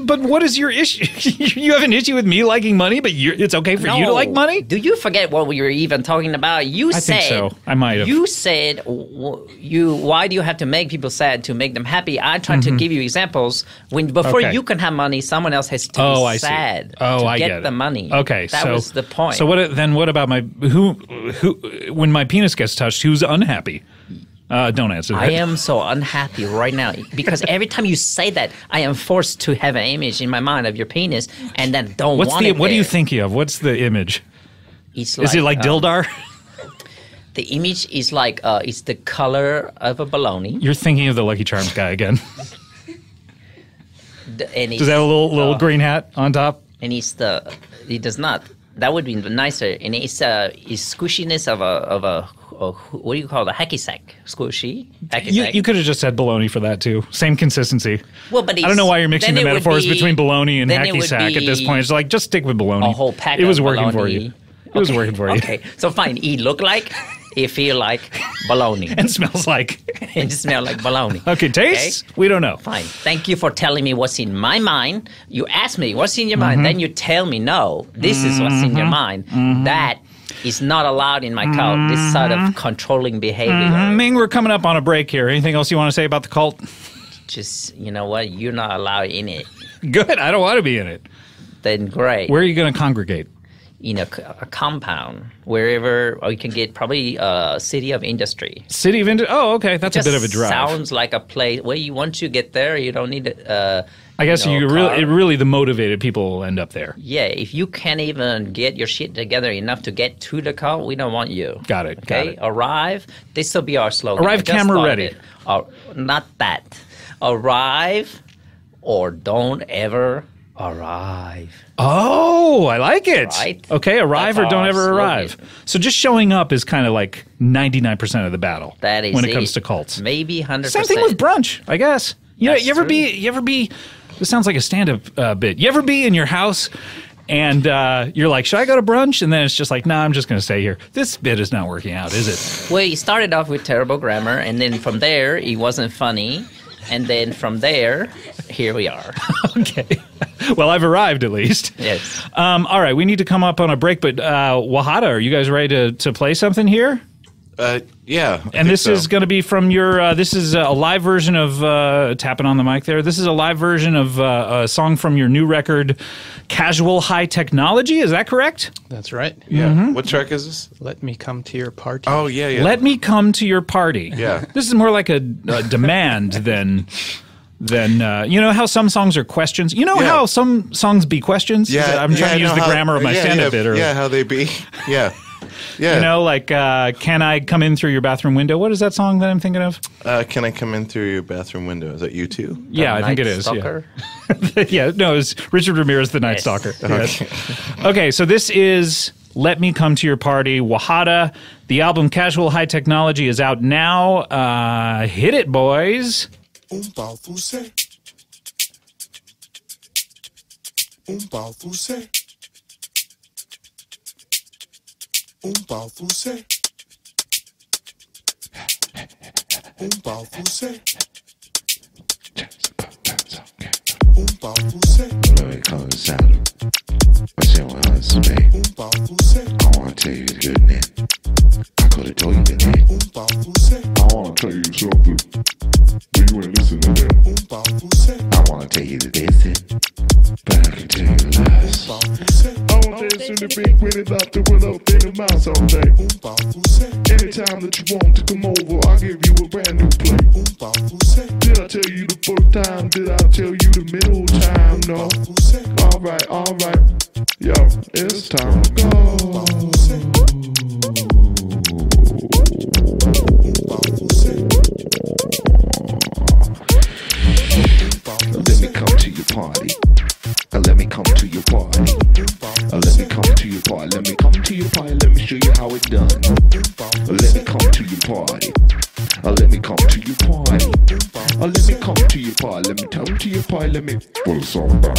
S1: but what is your issue? You have an issue with me liking money, but it's okay for you to like money?
S5: Do you forget what we were even talking about? I think
S1: so. I might have.
S5: You said, why do you have to make people sad to make them happy? I tried to give you examples. Before you can have money, someone else has to be sad to get the money.
S1: Okay,
S5: that was the point.
S1: So what about when my penis gets touched, who's unhappy? Don't answer that.
S5: I am so unhappy right now because every time you say that, I am forced to have an image in my mind of your penis and then don't want it
S1: What are you thinking of? What's the image?
S5: It's
S1: Is it like Dildar?
S5: The image is like it's the color of a baloney.
S1: You're thinking of the Lucky Charms guy again.
S5: And
S1: Does that have a little green hat on top?
S5: And it does not. That would be nicer. And it's squishiness of a what do you call it? A hacky sack. Squishy? Hacky sack.
S1: You could have just said bologna for that too. Same consistency.
S5: Well, but
S1: I don't know why you're mixing the metaphors between bologna and hacky sack at this point. It's like, just stick with bologna.
S5: A whole pack
S1: It was
S5: of
S1: working
S5: bologna.
S1: for you. It was working for you.
S5: Okay, so fine. It look like, it feel like bologna.
S1: And smells like.
S5: And it smell like bologna.
S1: Okay, tastes? Okay? We don't know.
S5: Fine. Thank you for telling me what's in my mind. You ask me what's in your mind, then you tell me, no, this is what's in your mind. That is not allowed in my cult, this sort of controlling behavior.
S1: Ming, we're coming up on a break here. Anything else you want to say about the cult?
S5: Just, you know what? You're not allowed in it.
S1: Good. I don't want to be in it.
S5: Then great.
S1: Where are you going to congregate?
S5: In a compound, wherever, or you can get probably a city of industry.
S1: City of industry? Oh, okay. That's a bit of a drive.
S5: Sounds like a place where once you get there, you don't need
S1: I guess really the motivated people will end up there.
S5: Yeah, if you can't even get your shit together enough to get to the car, we don't want you.
S1: Got it.
S5: Okay,
S1: got it.
S5: Arrive. This will be our slogan.
S1: Arrive camera ready.
S5: Not that. Arrive or don't ever arrive.
S1: Oh, I like it.
S5: Right?
S1: Okay, arrive
S5: That's
S1: or don't
S5: our
S1: ever
S5: slogan.
S1: arrive. So just showing up is kind of like 99% of the battle.
S5: That is
S1: when it comes to cults.
S5: Maybe 100%.
S1: Same thing with brunch, I guess. You know,
S5: That's
S1: you ever
S5: true.
S1: be this sounds like a stand-up bit. You ever be in your house and you're like, should I go to brunch? And then it's just like, nah, I'm just going to stay here. This bit is not working out, is it?
S5: Well, he started off with terrible grammar, and then from there, it wasn't funny. And then from there, here we are.
S1: Okay. Well, I've arrived at least.
S5: Yes.
S1: All right, we need to come up on a break, but Wahada, are you guys ready to play something here?
S3: Yeah.
S1: And this is going to be from your, this is a live version of, tapping on the mic there, this is a live version of a song from your new record, Casual High Technology, is that correct?
S4: That's right.
S3: Yeah. What track is this?
S4: Let me come to your party.
S3: Oh, yeah.
S1: Let me come to your party.
S3: Yeah.
S1: This is more like a demand than you know how some songs are questions? You know how some songs be questions?
S3: Yeah.
S1: I'm trying to use the grammar of my stand-up bit.
S3: Yeah, how they be. Yeah. Yeah.
S1: You know, like, can I come in through your bathroom window? What is that song that I'm thinking of?
S3: Can I come in through your bathroom window? Is that you too?
S1: Yeah, I think it is.
S5: Stalker?
S1: Yeah. Yeah, no, it's Richard Ramirez, the Night
S5: Yes.
S1: Stalker. Yes. Okay, so this is Let Me Come to Your Party, Wahada. The album Casual High Technology is out now. Hit it, boys.
S2: Fuse. Fuse. Fuse.
S6: Glory colors out. What's your husband? I wanna tell you the good name. I could have told you the name.
S7: I wanna tell you something, but you ain't listening to that.
S6: I wanna tell you the best, but I can tell you lies.
S7: I wanna tell you something big when it's out to run up in the mouth someday. Anytime that you want to come over, I'll give you a brand new plate. Did I tell you the first time? Did I tell you the middle time? No. Alright. Yo, it's time to go.
S6: Let me come to your party. Let me come to your party. Let me come to your party. Let me come to your party. Let me show you how it's done. Let me come to your party. Let me come to your party. Let me come to your party. Let me come to your party. Let me.
S7: What a song about?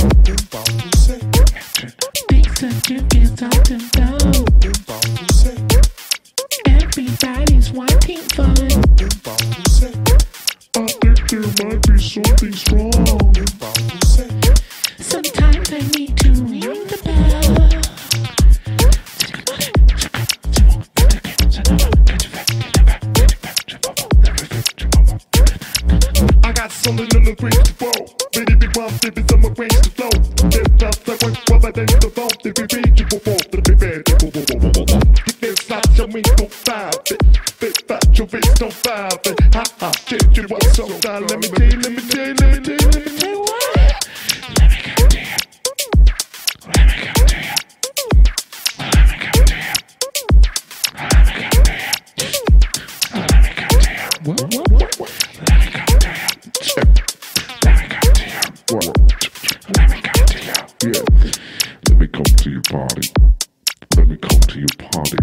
S2: Things that you get something done. Everybody's wanting fun.
S7: I think there might be something strong.
S2: Sometimes I need to ring the bell.
S7: I got something in the great to roll. Baby, big one, baby, someone range to flow. There's just like one brother, then the phone. They be read you before the baby. It's not your me, don't five it. It's not your face, don't five it. Ha ha, shit, you what's so down. Let me tell you, let me tell you, let me tell you, let me tell you what.
S6: Let me come to you. Let me come to you. Let me come to you. What? Let me come to you. Let me come to you. What? Let me come to you. Yeah. Let me come to your party. Let me come to your party.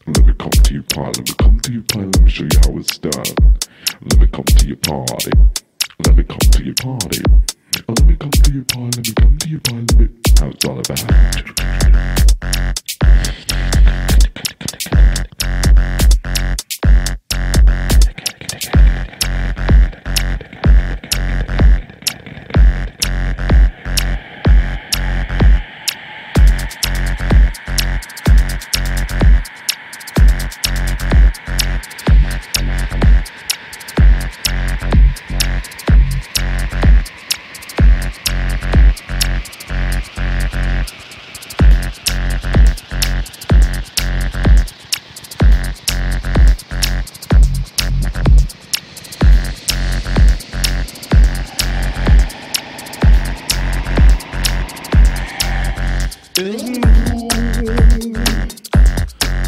S6: Let me come to your party. Let me come to your party. Let me show you how it's done. Let me come to your party. Let me come to your party. Let me come to your party. Let me come to your party. Let me. How it's all about.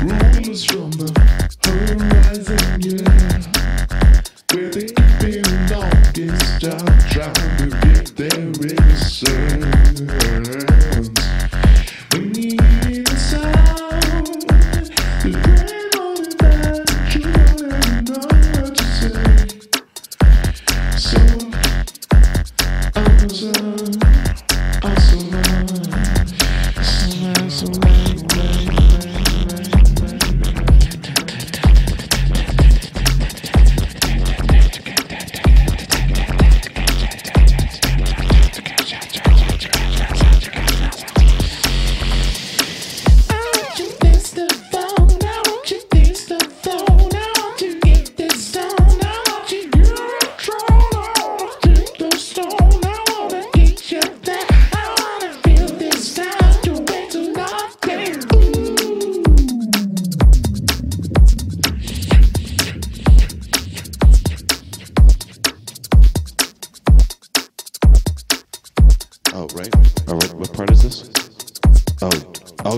S7: Rumors from the horizon, yeah. Where they've been longest time trying to get their innocence. When you hear the sound, the grand on the back, you don't ever know what to say. So, I'm so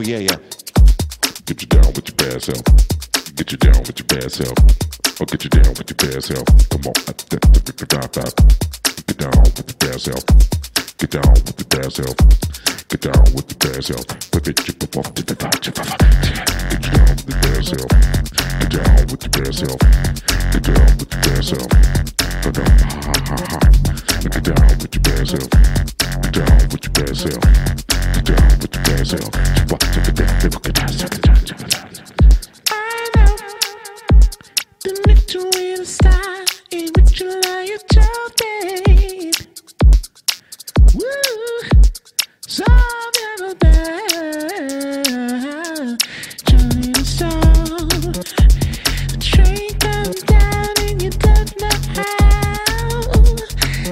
S6: yeah. Get you down with your bad self. Get you down with your bad self. Or get you down with your bad self. Come on. Get down with your bad self. Get down with your bad self. Get down with your bad self. Get down with your bad self. Get you down with your bad self. Get down with your bad self. Get down with your bad self. Get down with your bad self. Get down with your bad self. Get down with your bad self. Get down with your bad self.
S2: I know the victory in the style in which you lie your child, babe. Woo, so never bad. Johnny the song. The train comes down and you don't know how.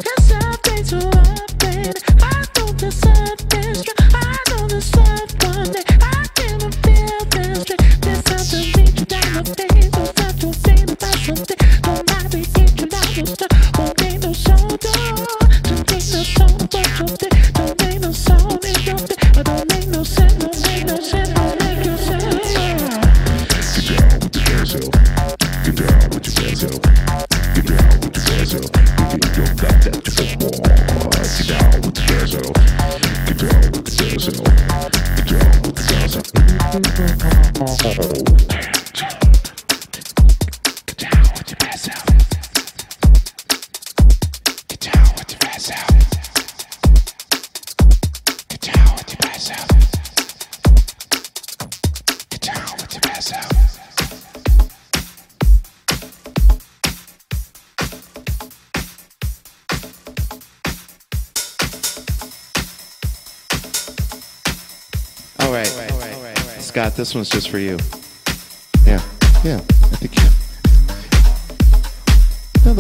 S2: That's something so open. I know the something strong. I know the someone that I cannot feel this straight. There's something reach down the face. Don't have to think about something. Don't mind me get you down the stuff. Won't make no sound. Don't make no sound. Don't make no sound in your face. Don't make no sense. Don't make no sense. Don't make no sense.
S6: Get down with your bad self. Get down with your bad self. Get down with your bad self. Get your back that to the wall. Get down with your bad self. Get down with your bad self. Get down with your bad self. Get down with your bad self. Get down with your bad self. Get down with your bad self. Get down with your bad self.
S3: All right. Scott, this one's just for you. Yeah, I think you. No,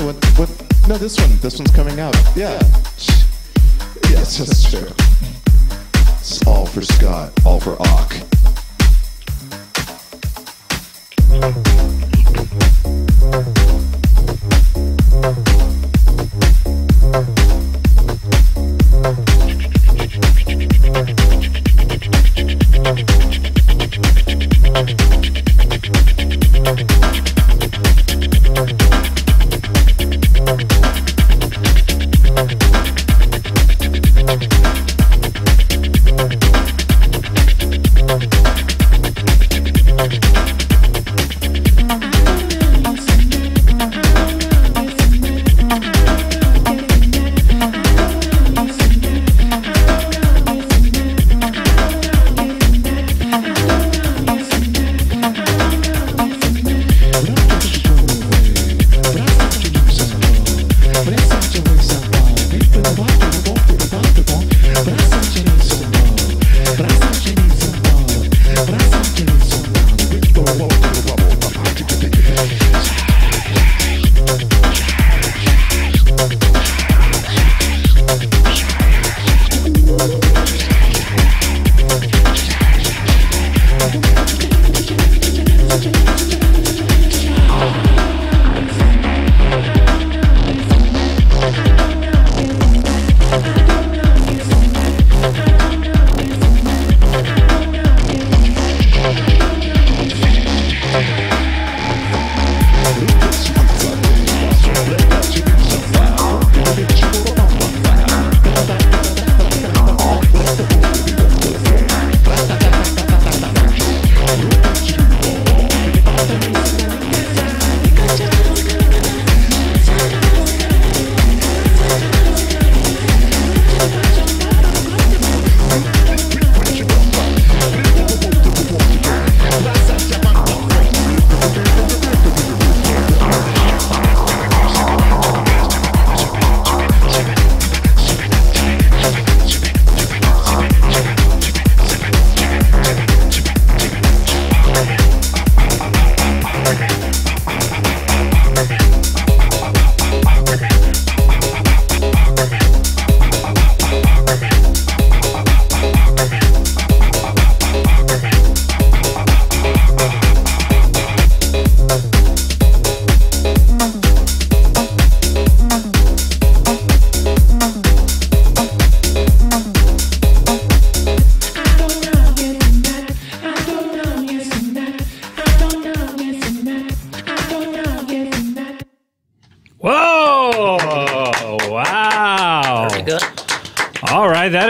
S3: no, this one's coming out. Yeah. Yes, that's true. It's all for Scott, all for Auk.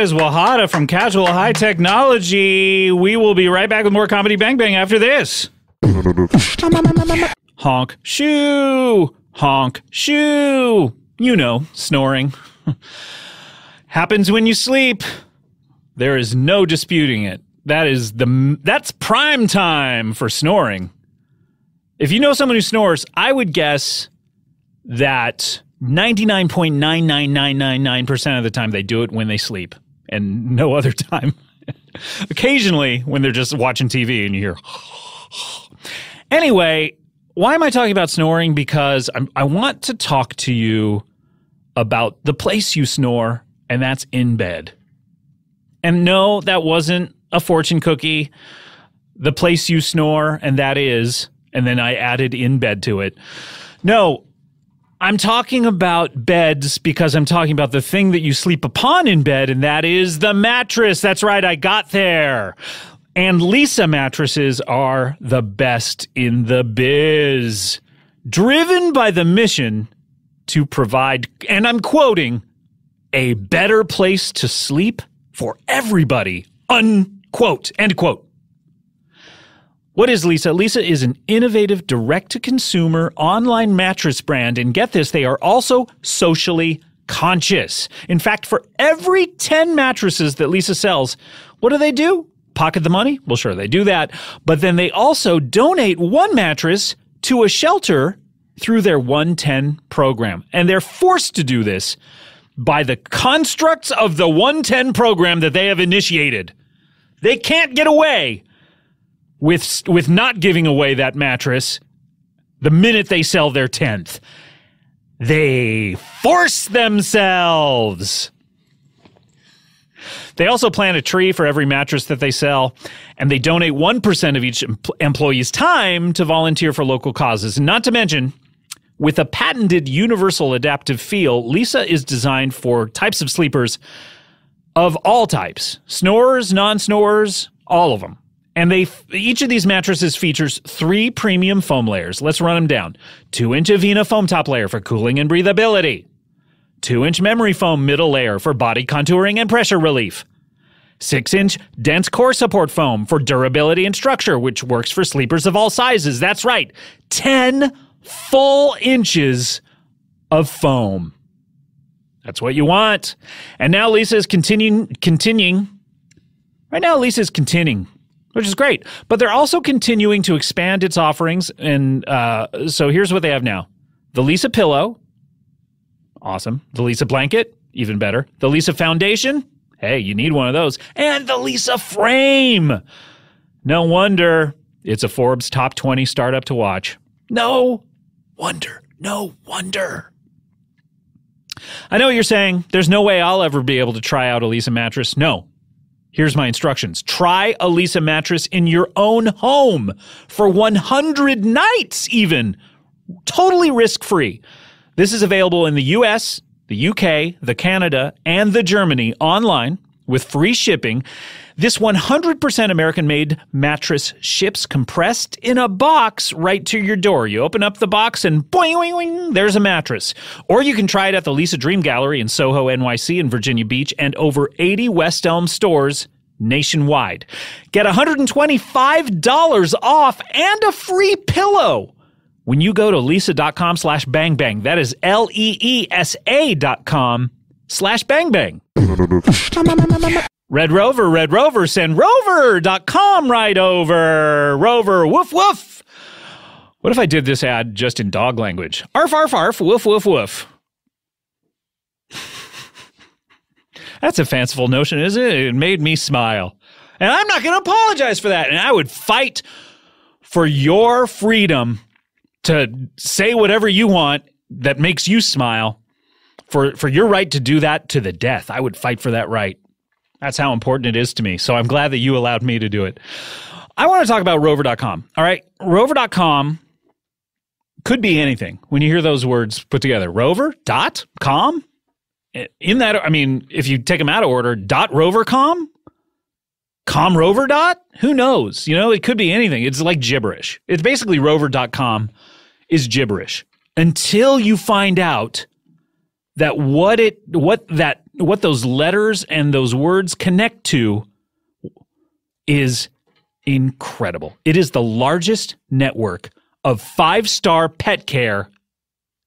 S1: is Wahada from Casual High Technology. We will be right back with more Comedy Bang Bang after this. Honk, shoo, honk, shoo. You know, snoring. Happens when you sleep. There is no disputing it. That's prime time for snoring. If you know someone who snores, I would guess that 99.99999% of the time they do it when they sleep and no other time. Occasionally when they're just watching TV and you hear. Anyway, why am I talking about snoring? Because I want to talk to you about the place you snore, and that's in bed. And no, that wasn't a fortune cookie. The place you snore, and that is, and then I added in bed to it. No, I'm talking about beds because I'm talking about the thing that you sleep upon in bed, and that is the mattress. That's right, I got there. And Leesa mattresses are the best in the biz. Driven by the mission to provide, and I'm quoting, a better place to sleep for everybody, unquote, end quote. What is Leesa? Leesa is an innovative direct-to-consumer online mattress brand, and get this, they are also socially conscious. In fact, for every 10 mattresses that Leesa sells, what do? Pocket the money? Well, sure, they do that. But then they also donate one mattress to a shelter through their 110 program. And they're forced to do this by the constructs of the 110 program that they have initiated. They can't get away with not giving away that mattress the minute they sell their 10th. They force themselves. They also plant a tree for every mattress that they sell, and they donate 1% of each employee's time to volunteer for local causes. And not to mention, with a patented universal adaptive feel, Leesa is designed for types of sleepers of all types. Snorers, non-snorers, all of them. And each of these mattresses features 3 premium foam layers. Let's run them down. 2-inch Avena foam top layer for cooling and breathability. 2-inch memory foam middle layer for body contouring and pressure relief. 6-inch dense core support foam for durability and structure, which works for sleepers of all sizes. That's right, 10 full inches of foam. That's what you want. And now Leesa is continuing. Right now, Leesa is continuing, which is great. But they're also continuing to expand its offerings. And so here's what they have now. The Leesa pillow. Awesome. The Leesa blanket, even better. The Leesa foundation, hey, you need one of those. And the Leesa frame. No wonder it's a Forbes top 20 startup to watch. No wonder. I know what you're saying. There's no way I'll ever be able to try out a Leesa mattress. No. Here's my instructions. Try a Leesa mattress in your own home for 100 nights even. Totally risk-free. This is available in the US, the UK, the Canada, and the Germany online with free shipping. This 100% American-made mattress ships compressed in a box right to your door. You open up the box and boing, boing, boing, there's a mattress. Or you can try it at the Leesa Dream Gallery in Soho, NYC, and Virginia Beach, and over 80 West Elm stores nationwide. Get $125 off and a free pillow when you go to leesa.com/bangbang. That is LEESA.com/bangbang. Red Rover, send rover.com right over. Rover, woof, woof. What if I did this ad just in dog language? Arf, arf, arf, woof, woof, woof. That's a fanciful notion, isn't it? It made me smile. And I'm not going to apologize for that. And I would fight for your freedom to say whatever you want that makes you smile. For your right to do that to the death. I would fight for that right. That's how important it is to me. So I'm glad that you allowed me to do it. I want to talk about rover.com. All right. Rover.com could be anything when you hear those words put together. Rover.com? In that, I mean, if you take them out of order, .rover.com? .rover. Who knows? You know, it could be anything. It's like gibberish. It's basically rover.com is gibberish until you find out that what that those letters and those words connect to is incredible. It is the largest network of 5-star pet care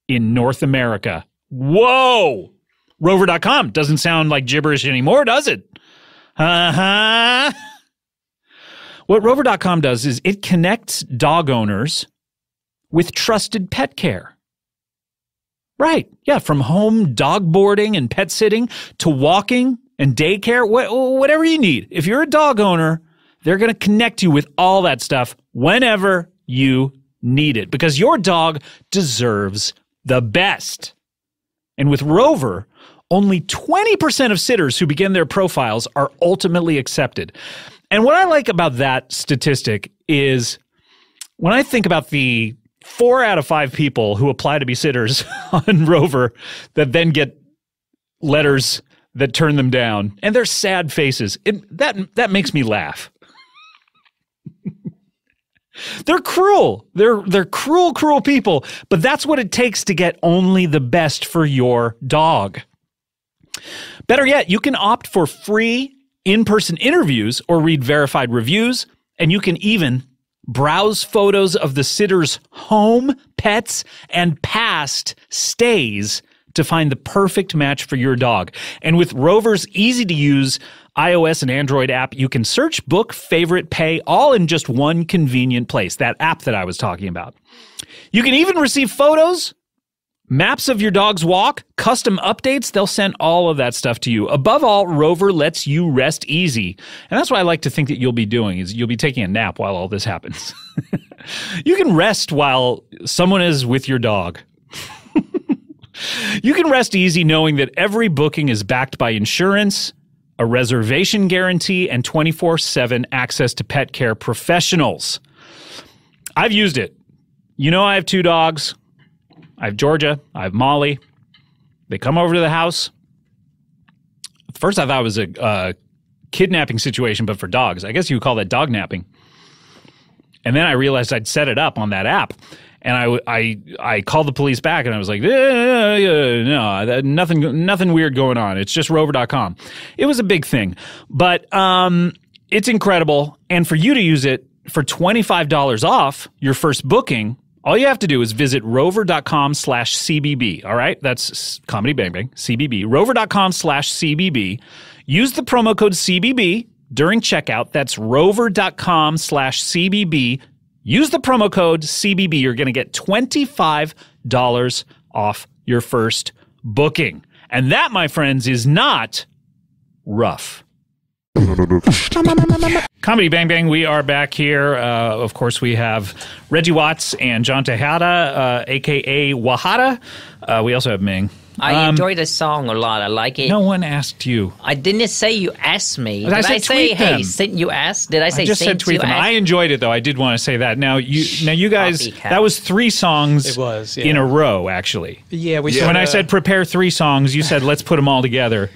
S1: in North America. Whoa! Rover.com doesn't sound like gibberish anymore, does it? Uh-huh. What Rover.com does is it connects dog owners with trusted pet care. Right. Yeah, from home dog boarding and pet sitting to walking and daycare, whatever you need. If you're a dog owner, they're going to connect you with all that stuff whenever you need it because your dog deserves the best. And with Rover, only 20% of sitters who begin their profiles are ultimately accepted. And what I like about that statistic is when I think about the 4 out of 5 people who apply to be sitters on Rover that then get letters that turn them down and their sad faces, that makes me laugh. They're cruel. They're cruel people, but that's what it takes to get only the best for your dog. Better yet, you can opt for free in-person interviews or read verified reviews, and you can even browse photos of the sitter's home, pets, and past stays to find the perfect match for your dog. And with Rover's easy-to-use iOS and Android app, you can search, book, favorite, pay, all in just one convenient place, that app that I was talking about. You can even receive photos, maps of your dog's walk, custom updates. They'll send all of that stuff to you. Above all, Rover lets you rest easy. And that's what I like to think that you'll be doing, is you'll be taking a nap while all this happens. You can rest while someone is with your dog. You can rest easy knowing that every booking is backed by insurance, a reservation guarantee, and 24/7 access to pet care professionals. I've used it. You know, I have 2 dogs. I have Georgia. I have Molly. They come over to the house. At first, I thought it was a kidnapping situation, but for dogs. I guess you would call that dog napping. And then I realized I'd set it up on that app. And I called the police back, and I was like, no, nothing weird going on. It's just Rover.com. It was a big thing. But it's incredible. And for you to use it for $25 off your first booking, all you have to do is visit rover.com/CBB. All right? That's Comedy Bang Bang, CBB. Rover.com/CBB. Use the promo code CBB during checkout. That's rover.com/CBB. Use the promo code CBB. You're going to get $25 off your first booking. And that, my friends, is not rough. Comedy Bang Bang, we are back here. Of course, we have Reggie Watts and John Tejada, a.k.a. Wahada. We also have Ming.
S5: I enjoy the song a lot. I like it.
S1: No one asked you.
S5: I didn't say you asked me.
S1: I said
S5: say,
S1: tweet them.
S5: Hey, since you asked? Did I say
S1: I just said tweet them. I enjoyed it, though. I did want to say that. Now you guys, that was 3 songs
S4: It was, yeah.
S1: in a row, actually.
S4: Yeah,
S1: When I said prepare 3 songs, you said let's put them all together.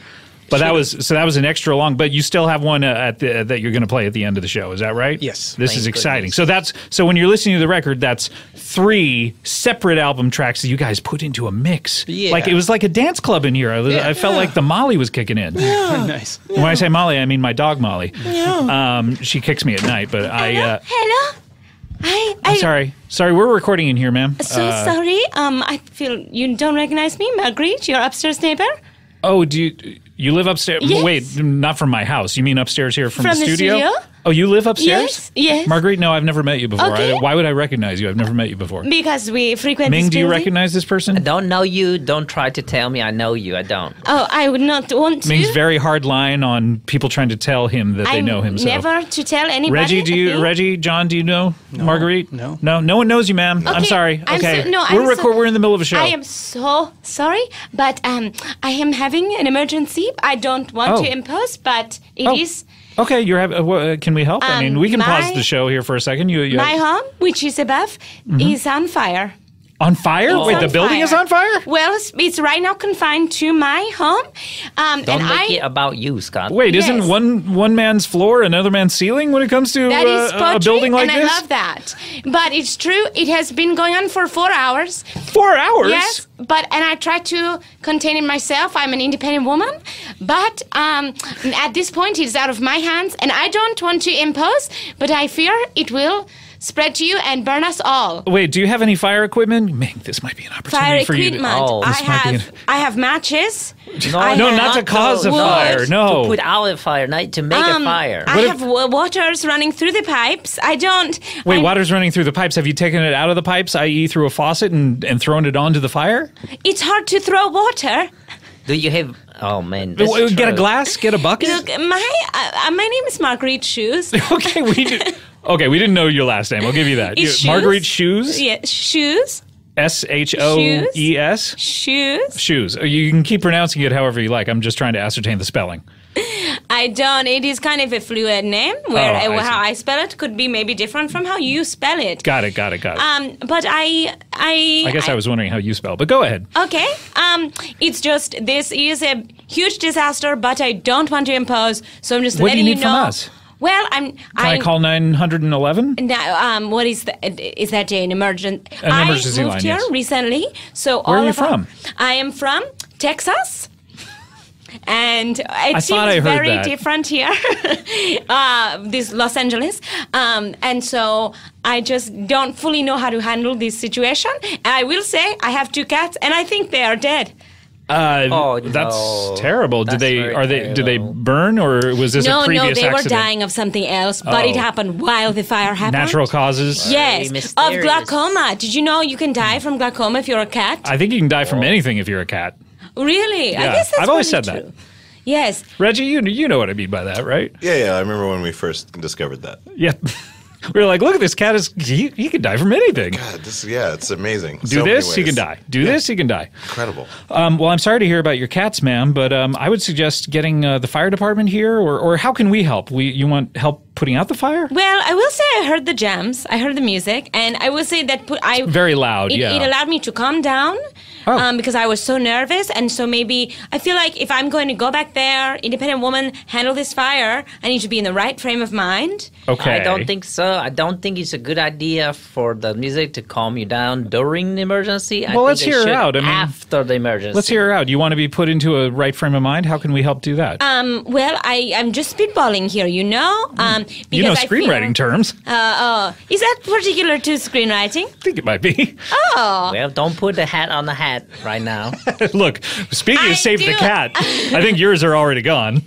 S1: But that was an extra long. But you still have one that you're going to play at the end of the show. Is that right?
S4: Yes.
S1: This is exciting. So when you're listening to the record, that's 3 separate album tracks that you guys put into a mix.
S4: Yeah.
S1: Like it was like a dance club in here. I felt like the Molly was kicking in.
S4: Yeah. Nice.
S1: When I say Molly, I mean my dog Molly. Yeah. She kicks me at night, but
S8: Hello.
S1: I'm sorry. Sorry, we're recording in here, ma'am.
S8: Sorry. I feel you don't recognize me, Marguerite, your upstairs neighbor.
S1: Oh, do you live upstairs?
S8: Yes.
S1: Wait, not from my house. You mean upstairs here from the studio?
S8: studio?
S1: Oh, you live upstairs?
S8: Yes.
S1: Marguerite, no, I've never met you before.
S8: Okay.
S1: Why would I recognize you? I've never met you before.
S8: Because we frequent
S1: Ming,
S8: this
S1: do you
S8: building.
S1: recognize this person?
S5: I don't know you. Don't try to tell me I know you. I don't.
S8: Oh, I would not want to.
S1: Ming's very hard line on people trying to tell him that they know him.
S8: Never to tell anybody.
S1: Reggie, John, do you know Marguerite?
S4: No.
S1: No one knows you, ma'am. I'm sorry. Okay. We're in the middle of a show.
S8: I am so sorry, but I am having an emergency. I don't want to impose, but it is.
S1: Okay, can we help? I mean, we can pause the show here for a second.
S8: My home, which is above, is on fire.
S1: On fire?
S8: It's
S1: Wait,
S8: on
S1: the building is
S8: fire.
S1: on fire?
S8: Well, it's right now confined to my home.
S5: Don't make it about you, Scott.
S1: Wait,
S8: Yes.
S1: isn't one man's floor another man's ceiling when it comes to
S8: That is poetry,
S1: a building like
S8: and
S1: this?
S8: I love that. But it's true. It has been going on for 4 hours.
S1: 4 hours?
S8: Yes, and I try to contain it myself. I'm an independent woman, but at this point, it's out of my hands, and I don't want to impose, but I fear it will spread to you and burn us all.
S1: Wait, do you have any fire equipment? Man, this might be an opportunity
S8: Fire
S1: for you.
S8: equipment.
S5: Oh.
S8: I
S1: This might be
S8: have matches.
S5: No,
S8: I
S1: No,
S8: have
S1: not to cause a
S8: wood.
S1: fire. No.
S5: To put out a fire, not to make a fire.
S8: I have waters running through the pipes. I don't.
S1: Wait,
S8: I-
S1: water's running through the pipes. Have you taken it out of the pipes, i.e., through a faucet and thrown it onto the fire?
S8: It's hard to throw water.
S5: Do you have? Oh man, that's
S1: Get a
S5: true.
S1: glass, get a bucket.
S8: Look, my name is Marguerite Shoes.
S1: Okay, we didn't know your last name. I'll give you that.
S8: It's
S1: Marguerite
S8: Shoes.
S1: Shoes.
S8: Yeah, shoes.
S1: SHOES.
S8: Shoes.
S1: Shoes. You can keep pronouncing it however you like. I'm just trying to ascertain the spelling.
S8: I don't. It is kind of a fluid name where
S1: Oh, I see.
S8: how I spell it could be maybe different from how you spell it.
S1: Got it.
S8: But
S1: I guess I was wondering how you spell, but go ahead.
S8: Okay. It's just this is a huge disaster, but I don't want to impose, so I'm just
S1: What do you
S8: letting
S1: need
S8: know.
S1: from us?
S8: Well,
S1: Can I call 911?
S8: Now, what is that an emergency?
S1: An emergency
S8: I moved
S1: line,
S8: here
S1: yes.
S8: recently, so
S1: Where
S8: all
S1: are you
S8: of our-
S1: from?
S8: I am from Texas. And it
S1: I
S8: seems
S1: thought I heard
S8: very
S1: that.
S8: different here, this Los Angeles. And so I just don't fully know how to handle this situation. And I will say I have 2 cats, and I think they are dead.
S5: Oh,
S1: That's
S5: no.
S1: terrible.
S5: That's
S1: Did they
S5: terrible.
S1: burn, or was this a
S8: No,
S1: previous
S8: they were
S1: accident?
S8: dying of something else, but it
S1: Oh.
S8: happened while the fire happened.
S1: Natural causes?
S8: Yes,
S5: Very
S8: of
S5: mysterious.
S8: glaucoma. Did you know you can die from glaucoma if you're a cat?
S1: I think you can die from anything if you're a cat.
S8: Really? I
S1: Yeah,
S8: guess that's
S1: I've always
S8: probably
S1: said that.
S8: true. Yes.
S1: Reggie, you know what I mean by that, right?
S3: Yeah, I remember when we first discovered that.
S1: Yeah. We were like, look at this cat. He could die from anything.
S3: God, it's amazing.
S1: Do this, he can die. Do this, he can die.
S3: Incredible.
S1: Well, I'm sorry to hear about your cats, ma'am, but I would suggest getting the fire department here, or how can we help? You want help putting out the fire?
S8: Well, I will say I heard the jams, I heard the music, and I will say that
S1: Very loud,
S8: it,
S1: yeah.
S8: It allowed me to calm down.
S1: Oh.
S8: Because I was so nervous, and so maybe I feel like if I'm going to go back there, independent woman, handle this fire, I need to be in the right frame of mind.
S1: Okay.
S5: I don't think so. I don't think it's a good idea for the music to calm you down during the emergency.
S1: Well, let's hear her out. I mean,
S5: after the emergency.
S1: Let's hear her out. You want to be put into a right frame of mind? How can we help do that?
S8: Well, I'm just spitballing here, you know?
S1: you know
S8: Because I feel-
S1: screenwriting terms.
S8: Is that particular to screenwriting?
S1: I think it might be.
S5: Well, don't put the hat on the hat right now.
S1: Look, speaking
S8: I
S1: of Save the
S8: do-
S1: Cat, I think yours are already gone.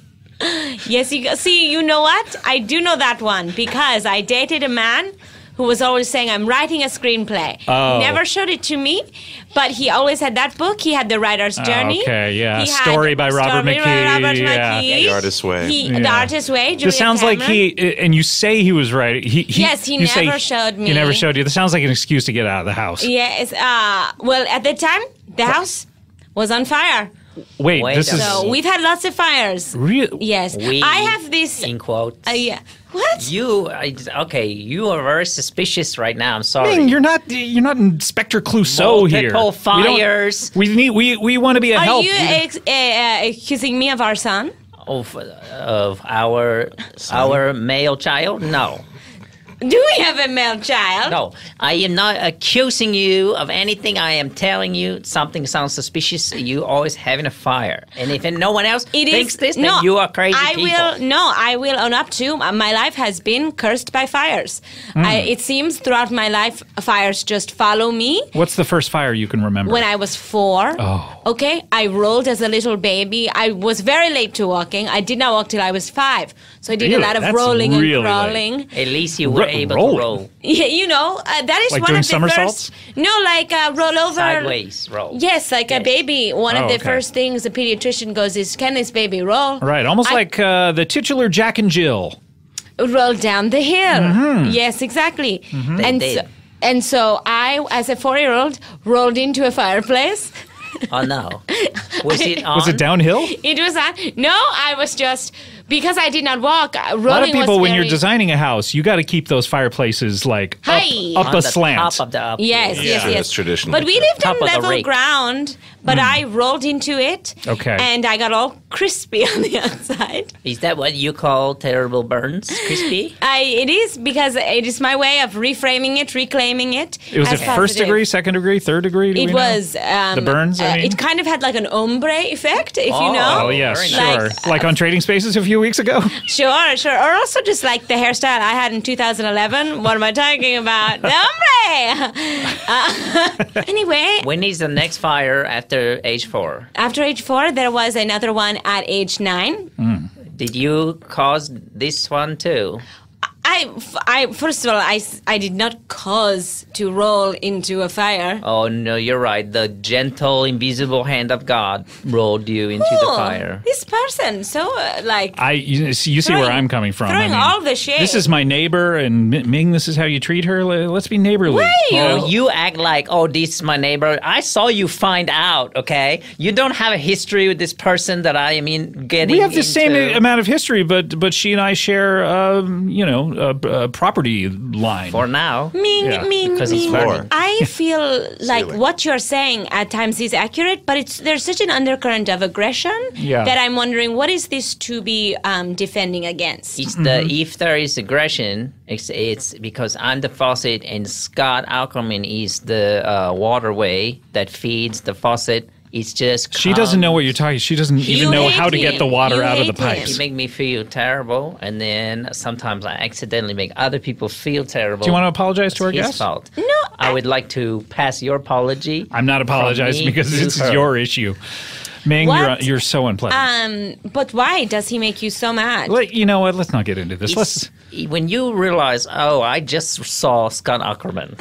S8: Yes, you know what? I do know that one because I dated a man who was always saying, I'm writing a screenplay.
S1: Oh.
S8: Never showed it to me, but he always had that book. He had The Writer's Journey.
S1: Okay, yeah.
S8: He had
S1: Story by Robert
S8: Story by
S1: McKee,
S8: Robert
S1: yeah.
S8: McKee.
S3: The Artist's Way.
S8: The Artist's Way.
S1: This
S8: Julia
S1: sounds like
S8: Cameron.
S1: and you say he was right.
S8: Yes, he
S1: you say
S8: never showed me.
S1: He never showed you. This sounds like an excuse to get out of the house.
S8: Yes. Well, at the time, the house was on fire.
S1: Wait,
S5: Wait
S1: this
S5: a
S1: is
S8: So we've had lots of fires.
S1: real.
S8: Yes.
S5: We,
S8: I have this.
S5: in quotes.
S8: Yeah. What?
S5: You are very suspicious right now. I'm sorry.
S1: You're not Inspector Clousseau here.
S5: Multiple
S1: We don't-
S5: fires.
S1: We want to be a
S8: Are
S1: help.
S8: you accusing me of our son?
S5: Of our male child? No.
S8: Do we have a male child?
S5: No, I am not accusing you of anything. I am telling you something sounds suspicious. You always having a fire, and if no one else thinks this, then you are crazy people.
S8: I will own up to. My life has been cursed by fires. It seems throughout my life, fires just follow me.
S1: What's the first fire you can remember?
S8: When I was 4,
S1: Oh.
S8: okay, I rolled as a little baby. I was very late to walking. I did not walk till I was 5. So I did
S1: Really?
S8: a lot of
S1: That's
S8: rolling
S1: really
S8: and
S1: late.
S8: crawling.
S5: At least you were able
S1: rolling.
S5: to roll
S8: Yeah, you know, that is
S1: Like
S8: one
S1: doing
S8: of the
S1: somersaults?
S8: first. No, like roll over.
S5: sideways. Roll.
S8: Yes, like a baby. One
S1: Oh,
S8: of the
S1: okay.
S8: first things the pediatrician goes is, can this baby roll?
S1: Right, almost like the titular Jack and Jill.
S8: Roll down the hill.
S1: Mm-hmm.
S8: Yes, exactly.
S5: They did.
S8: And so I, as a 4-year-old, rolled into a fireplace.
S5: Oh no. Was it on?
S1: Was it downhill?
S8: It was no, I was just because I did not walk, rolling
S1: A lot of people,
S8: was
S1: when you're
S8: very-
S1: designing a house, you got to keep those fireplaces like
S8: High.
S1: up
S5: On
S1: a
S5: the
S1: slant.
S5: top of the up.
S8: Yes, yes,
S3: Sure,
S8: yes.
S3: that's traditional.
S8: But we lived
S5: Top
S8: on
S5: of the
S8: level
S5: rake.
S8: ground, but I rolled into it.
S1: Okay.
S8: And I got all crispy on the outside.
S5: Is that what you call terrible burns, crispy?
S8: It is because it is my way of reframing it, reclaiming it.
S1: It was
S8: as
S1: at first
S8: positive.
S1: degree, second degree, third degree? Do
S8: It
S1: we know?
S8: was
S1: The burns, I mean?
S8: It kind of had like an ombre effect, if you know.
S1: Oh, yes,
S5: Very
S1: sure.
S5: nice.
S1: Like on Trading Spaces a few weeks ago?
S8: Sure, sure. Or also just like the hairstyle I had in 2011. What am I talking about? The ombre! Anyway,
S5: When is the next fire after age 4?
S8: after age 4, there was another one at age 9.
S5: Did you cause this one too?
S8: First of all, I did not cause to roll into a fire.
S5: Oh no, you're right. The gentle, invisible hand of God rolled you into the
S8: Oh,
S5: fire.
S8: This person, so
S1: You see where
S8: Throwing-
S1: I'm coming from.
S8: throwing all the shade.
S1: This is my neighbor, and Ming, this is how you treat her. Let's be neighborly.
S5: Oh, you act like, oh, this is my neighbor. I saw you find out, okay? You don't have a history with this person that I am getting
S1: We have the same
S5: into.
S1: amount of history, but she and I share, a property line.
S5: For now.
S1: Yeah,
S5: because it's
S3: Four.
S5: funny.
S8: I feel like
S3: Silly.
S8: what you're saying at times is accurate, but there's such an undercurrent of aggression
S1: Yeah.
S8: that I'm wondering what is this to be defending against?
S5: It's
S1: Mm-hmm.
S5: if there is aggression, it's because I'm the faucet and Scott Aukerman is the waterway that feeds the faucet. It's just
S1: She doesn't know what you're talking. She doesn't even
S8: You
S1: know
S8: hate
S1: how to get
S8: him.
S1: the water
S8: You
S1: out of the
S8: hate him.
S1: pipes.
S5: You make me feel terrible, and then sometimes I accidentally make other people feel terrible.
S1: Do you want to apologize to our
S5: It's his
S1: guest?
S5: fault.
S8: No,
S5: I would like to pass your apology.
S1: I'm not apologizing
S5: me
S1: because
S5: to
S1: this is
S5: her.
S1: your issue. Ming,
S8: What?
S1: you're so unpleasant.
S8: but why does he make you so mad?
S1: You know what? Let's not get into this. Let's.
S5: When you realize, oh, I just saw Scott Aukerman,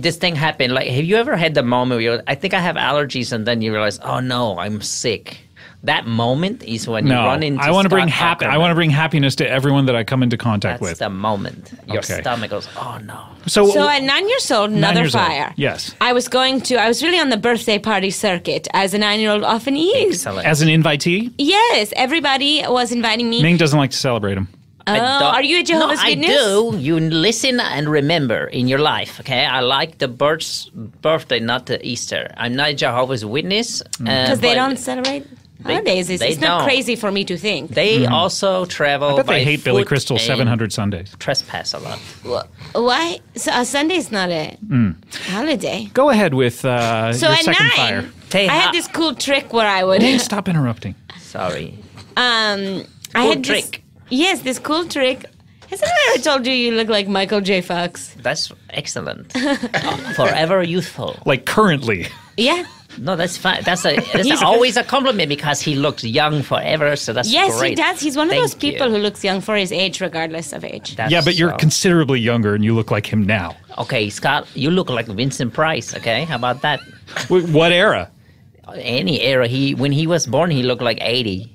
S5: this thing happened. Like, have you ever had the moment where I think I have allergies, and then you realize, oh no, I'm sick. That moment is when you
S1: No,
S5: run into.
S1: I want to bring
S5: Scott
S1: I
S5: Aukerman.
S1: want to bring happiness to everyone that I come into contact
S5: That's
S1: with.
S5: the moment your
S1: Okay.
S5: stomach goes, oh no.
S8: So at 9 years old, another
S1: years old.
S8: fire.
S1: Yes.
S8: I was really on the birthday party circuit, as a 9-year-old often is.
S5: Excellent.
S1: as an invitee,
S8: Yes, everybody was inviting me.
S1: Ming doesn't like to celebrate them.
S5: I don't-
S8: are you a Jehovah's
S5: no,
S8: Witness?
S5: I do. You listen and remember in your life, okay? I like the birthday, not the Easter. I'm not a Jehovah's Witness.
S8: Because they
S5: but
S8: don't celebrate holidays.
S5: they
S8: It's not
S5: don't.
S8: crazy for me to think.
S5: They also travel
S1: I bet
S5: by
S1: they hate Billy
S5: foot
S1: Crystal
S5: and
S1: 700 Sundays.
S5: trespass a lot.
S8: Why? So, Sunday is not a holiday.
S1: Go ahead with
S8: So
S1: your
S8: at
S1: second
S8: 9,
S1: fire.
S5: Hey,
S8: I had this cool trick where I would.
S1: Ming, stop interrupting.
S5: Sorry.
S8: I
S5: Cool
S8: had
S5: trick.
S8: This cool trick. Hasn't I ever told you you look like Michael J. Fox?
S5: That's excellent. Forever youthful.
S1: Like currently.
S8: Yeah.
S5: No, that's fine. That's
S8: He's-
S5: always a compliment because he looks young forever. So that's
S8: Yes,
S5: great.
S8: he does. He's one of
S5: Thank
S8: those people
S5: you.
S8: who looks young for his age, regardless of age.
S5: That's
S1: Yeah, but you're
S5: so-
S1: considerably younger and you look like him now.
S5: Okay, Scott, you look like Vincent Price. Okay, how about that?
S1: What era?
S5: Any era. When he was born, he looked like 80.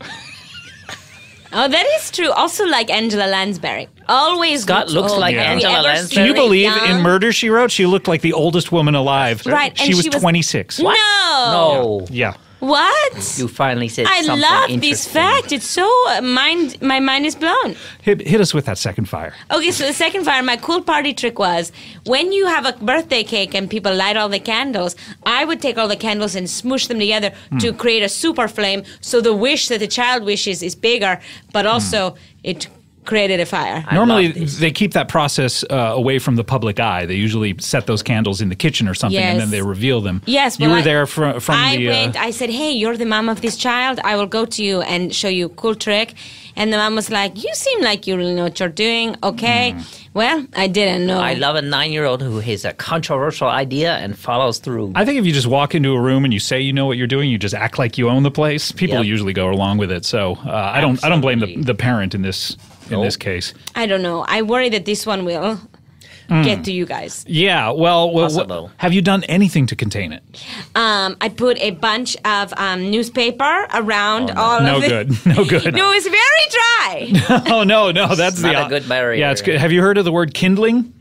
S8: Oh, that is true. Also, like Angela Lansbury. Always
S5: Scott looks
S8: old.
S5: like
S8: Have you
S5: Angela
S8: ever
S5: Lansbury.
S1: Can you
S8: seen
S1: believe
S8: young?
S1: in Murder, She Wrote, she looked like the oldest woman alive?
S8: Right,
S1: She
S8: and
S1: was
S8: she was-
S1: 26.
S8: No.
S5: No.
S1: Yeah.
S8: What?
S5: You finally said
S8: I
S5: something
S8: love this
S5: interesting.
S8: fact. It's so my mind is blown.
S1: Hit us with that second fire.
S8: Okay, so the second fire, my cool party trick was when you have a birthday cake and people light all the candles, I would take all the candles and smoosh them together to create a super flame. So the wish that the child wishes is bigger, but also it created a fire.
S1: Normally,
S5: love this.
S1: they keep that process away from the public eye. They usually set those candles in the kitchen or something, and
S8: Yes.
S1: then they reveal them.
S8: Yes,
S1: you
S8: well,
S1: were there from
S8: I
S1: the.
S8: went. I said, "Hey, you're the mom of this child. I will go to you and show you a cool trick." And the mom was like, "You seem like you really know what you're doing." Okay, well, I didn't know.
S5: I love a 9-year-old who has a controversial idea and follows through.
S1: I think if you just walk into a room and you say you know what you're doing, you just act like you own the place. People
S5: Yep.
S1: usually go along with it. So I don't blame
S5: Absolutely.
S1: the parent in this case.
S8: I don't know. I worry that this one will get to you guys.
S1: Yeah. Well,
S5: Possible.
S1: have you done anything to contain it?
S8: I put a bunch of newspaper around all
S1: No
S8: of it.
S1: good. No good.
S8: No, it's very dry.
S1: Oh no, that's
S5: not
S1: the
S5: a good barrier.
S1: Yeah, it's good. Have you heard of the word kindling?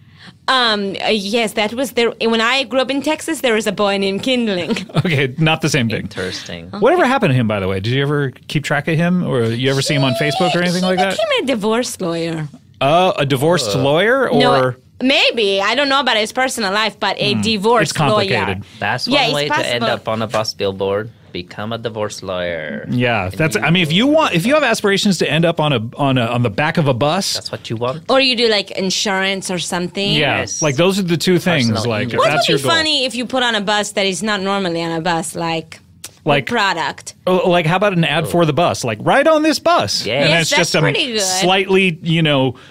S8: Yes, that was there. When I grew up in Texas, there was a boy named Kindling.
S1: Okay, not the same thing.
S5: Interesting.
S1: Whatever happened to him, by the way? Did you ever keep track of him, or you ever see him on Facebook or anything like that?
S8: He became a divorce lawyer.
S1: A divorced lawyer, or
S8: No, maybe. I don't know about his personal life, but a divorce
S1: it's complicated.
S8: lawyer.
S5: That's
S8: Yeah,
S5: one way
S8: it's
S5: to end
S8: possible.
S5: up on a bus billboard. Become a divorce lawyer.
S1: Yeah, that's. I mean, if you have aspirations to end up on the back of a bus,
S5: That's what you want.
S8: Or you do like insurance or something.
S1: yeah,
S5: Yes.
S1: like those are the two things.
S5: Personal
S1: Like, if
S5: email.
S8: What
S1: that's
S8: would
S1: your
S8: be
S1: goal.
S8: funny if you put on a bus that is not normally on a bus, like
S1: Like-
S8: product?
S1: Like, how about an ad for the bus? Like, ride on this bus.
S5: Yeah.
S1: And
S5: Yes,
S1: it's
S8: that's
S1: just a
S8: pretty good.
S1: slightly,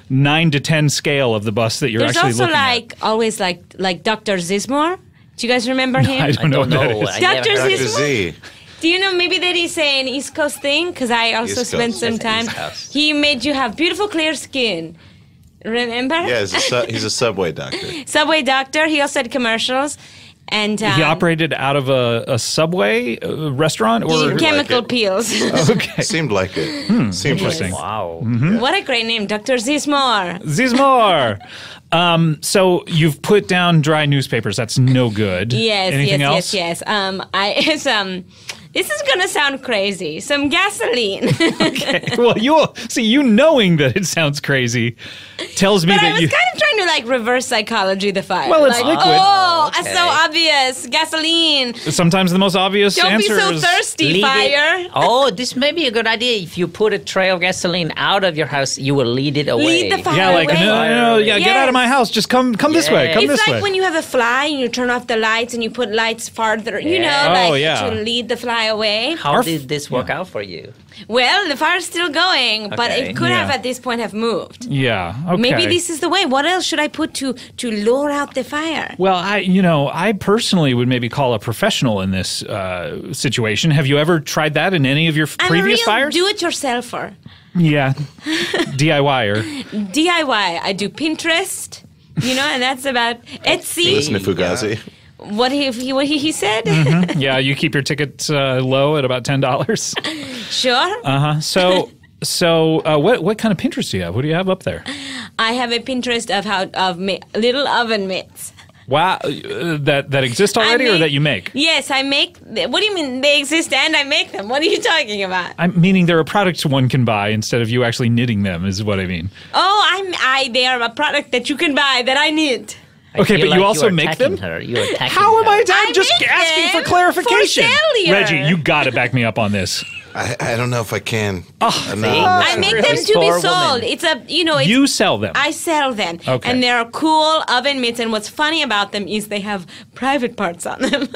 S1: 9 to 10 scale of the bus that you're
S8: There's
S1: actually
S8: also
S1: looking
S8: like always like Dr. Zismore. Do you guys remember him?
S1: at. I don't know what that is.
S5: I never
S8: Dr.
S5: heard
S3: Dr.
S5: of
S3: Z.
S8: Do you know maybe that he's an East Coast thing? Because I also
S3: East
S8: spent
S3: Coast.
S8: some
S5: Yes,
S8: time.
S5: East Coast.
S8: He made you have beautiful clear skin. Remember?
S3: Yeah, he's a Subway doctor.
S8: Subway doctor. He also had commercials. And
S1: He operated out of a Subway restaurant, or
S8: chemical
S3: like it.
S8: peels.
S1: okay,
S3: Seemed like it. Seemed like
S1: interesting.
S3: it.
S5: Wow.
S8: What a great name, Dr. Zismore.
S1: Zizmore. So you've put down dry newspapers. That's no good.
S8: Yes,
S1: Anything else?
S8: yes. This is gonna sound crazy. Some gasoline.
S1: Well, you knowing that it sounds crazy tells me
S8: But I
S1: that
S8: was
S1: you.
S8: kind of trying to like reverse psychology the fire.
S1: Well, it's
S8: like,
S1: liquid.
S8: Oh,
S5: Okay.
S8: so obvious. Gasoline.
S1: Sometimes the most obvious
S8: Don't be
S1: answer
S8: so
S1: is
S8: thirsty,
S5: Lead
S8: fire.
S5: it. Oh, this may be a good idea. If you put a trail of gasoline out of your house, you will lead it away.
S8: Lead the fire
S1: Yeah, like
S8: away.
S1: no, yeah, get out of my
S8: Yes.
S1: house. Just come this way. Come
S5: Yes.
S1: this
S8: It's
S1: way.
S8: like when you have a fly and you turn off the lights and you put lights farther,
S5: Yeah.
S1: Oh,
S8: like
S1: yeah.
S8: to lead the fly away.
S5: How did this work out for you?
S8: Well, the fire's still going, but
S5: Okay.
S8: it could have
S1: Yeah.
S8: at this point have moved.
S1: Yeah. Okay.
S8: Maybe this is the way. What else should I put to lure out the fire?
S1: Well, I personally would maybe call a professional in this situation. Have you ever tried that in any of your
S8: I'm
S1: previous
S8: a real
S1: fires?
S8: do-it-yourselfer.
S1: Yeah. DIY or
S8: DIY. I do Pinterest, and that's about Etsy.
S3: Listen to Fugazi.
S8: What he said?
S1: yeah, you keep your tickets low at about $10.
S8: Sure.
S1: So what kind of Pinterest do you have? What do you have up there?
S8: I have a Pinterest of little oven mitts.
S1: Wow, that exist already, or
S8: make-
S1: that you make?
S8: Yes, I make. What do you mean they exist and I make them? What are you talking about?
S1: I'm meaning they're a product one can buy instead of you actually knitting them. Is what I mean.
S8: Oh, they are a product that you can buy that I knit.
S5: I
S1: Okay,
S5: feel
S1: but you
S5: like
S1: also
S5: are
S1: make
S5: attacking
S1: them?
S5: Her. You're attacking
S1: How am
S5: her.
S1: I?
S8: I
S1: I'm just
S8: make
S1: asking
S8: them
S1: for clarification.
S8: for failure.
S1: Reggie, you got to back me up on this.
S3: I don't know if I can.
S1: Oh,
S3: No,
S8: I make them
S5: This
S8: to be
S5: poor
S8: sold.
S5: woman.
S8: It's it's
S1: You sell them.
S8: I sell them.
S1: Okay.
S8: And they're cool oven mitts. And what's funny about them is they have private parts on them.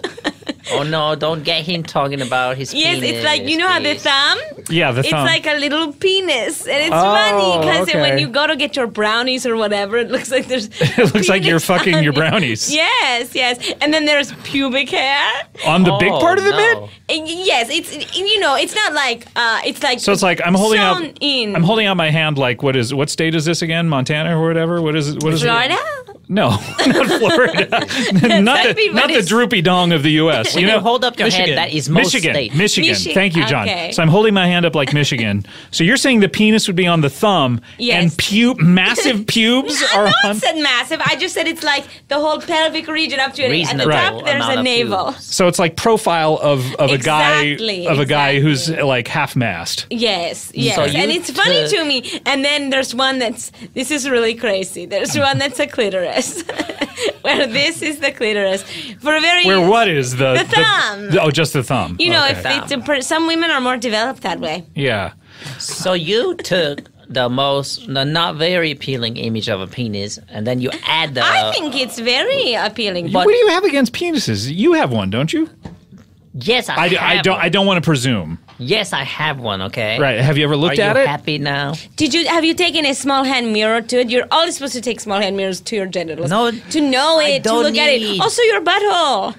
S5: Oh no! Don't get him talking about his
S8: Yes,
S5: penis.
S8: it's like, how the
S5: please.
S8: thumb?
S1: Yeah, the
S8: It's
S1: thumb.
S8: like a little penis. And it's
S1: Oh,
S8: funny because
S1: okay.
S8: when you go to get your brownies or whatever, it looks like there's
S1: It looks like you're
S8: penis
S1: fucking
S8: on
S1: your
S8: it.
S1: brownies.
S8: Yes. And then there's pubic hair.
S1: On the big part of the
S5: no.
S1: mitt?
S8: And yes, it's not like it's like
S1: So it's like I'm holding out.
S8: sewn in.
S1: I'm holding out my hand. Like what state is this again? Montana or whatever. What is it? What is
S8: Florida?
S1: it? No, not Florida. not
S8: That'd be
S1: the
S8: funny.
S1: droopy dong of the U.S.
S5: When you hold up your hand, that is most
S1: Michigan.
S5: states.
S1: Michigan. Thank you, John.
S8: Okay.
S1: So I'm holding my hand up like Michigan. So you're saying the penis would be on the thumb,
S8: Yes.
S1: and massive pubes
S8: I
S1: are
S8: know
S1: on.
S8: it said massive. I just said it's like the whole pelvic region up to it. At the
S5: Reasonable
S8: top, there's
S5: amount
S8: a
S5: of
S8: navel.
S5: pubes.
S1: So it's like profile of a
S8: Exactly,
S1: guy who's
S8: exactly.
S1: like half mast.
S8: Yes.
S5: you
S8: And it's funny
S5: took-
S8: to me. And then there's one this is really crazy. There's one that's a clitoris. Where this is the clitoris. For a very
S1: Where what is the
S8: thumb.
S1: just the thumb.
S8: if
S1: Okay.
S8: it's some women are more developed that way.
S1: Yeah.
S5: So you took the not very appealing image of a penis, and then you add the.
S8: I think it's very appealing.
S5: But-
S1: What do you have against penises? You have one, don't you?
S5: Yes, I have
S1: don't.
S5: one.
S1: I don't want to presume.
S5: Yes, I have one. Okay.
S1: Right? Have you ever looked
S5: Are
S1: at
S5: you
S1: it?
S5: happy now?
S8: Have you taken a small hand mirror to it? You're always supposed to take small hand mirrors to your genitals.
S5: No,
S8: to know
S5: I
S8: it, to
S5: don't
S8: look at it.
S5: need-
S8: Also your butthole.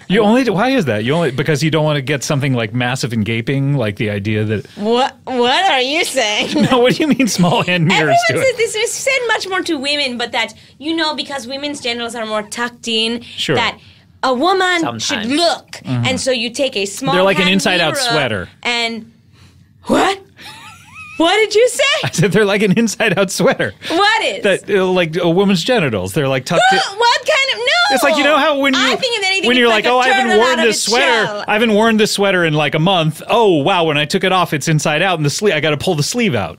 S1: You only. Why is that? You only because you don't want to get something like massive and gaping, like the idea that.
S8: What are you saying?
S1: No, what do you mean small hand mirrors
S8: Everyone
S1: to
S8: says
S1: it?
S8: this is said much more to women, but that because women's genitals are more tucked in,
S1: Sure.
S8: that a woman
S5: Sometimes.
S8: should look, and so you take a small.
S1: They're like an
S8: hand
S1: inside-out
S8: mirror
S1: sweater.
S8: And what?
S9: What did you say?
S1: I said they're like an inside-out sweater.
S9: What is?
S1: That like a woman's genitals. They're like tucked in.
S9: What kind of no?
S1: It's like, you know how when
S9: I think of anything
S1: when you're
S9: it's
S1: like, oh, I haven't
S9: turtle
S1: worn
S9: out of
S1: this
S9: its
S1: sweater.
S9: shell.
S1: I haven't worn this sweater in like a month. Oh wow, when I took it off, it's inside out, and the sleeve. I got to pull the sleeve out.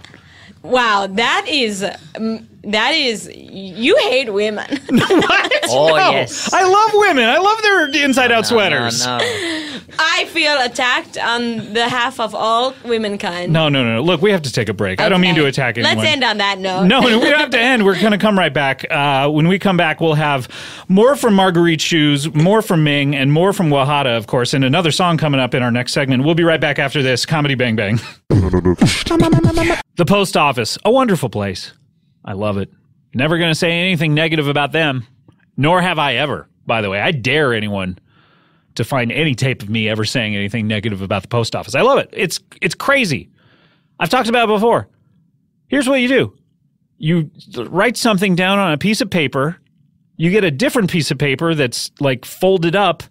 S9: Wow, that is you hate women.
S1: What?
S5: Oh,
S1: No.
S5: yes.
S1: I love women. I love their inside-out sweaters.
S5: No.
S9: I feel attacked on behalf of all womankind.
S1: No. Look, we have to take a break. I don't mean to attack anyone.
S9: Let's end on that note.
S1: No, we don't have to end. We're going to come right back. When we come back, we'll have more from Marguerite Shoes, more from Ming, and more from Wahada, of course, and another song coming up in our next segment. We'll be right back after this. Comedy Bang Bang. The post office, a wonderful place. I love it. Never going to say anything negative about them, nor have I ever, by the way. I dare anyone to find any tape of me ever saying anything negative about the post office. I love it. It's crazy. I've talked about it before. Here's what you do. You write something down on a piece of paper. You get a different piece of paper that's like folded up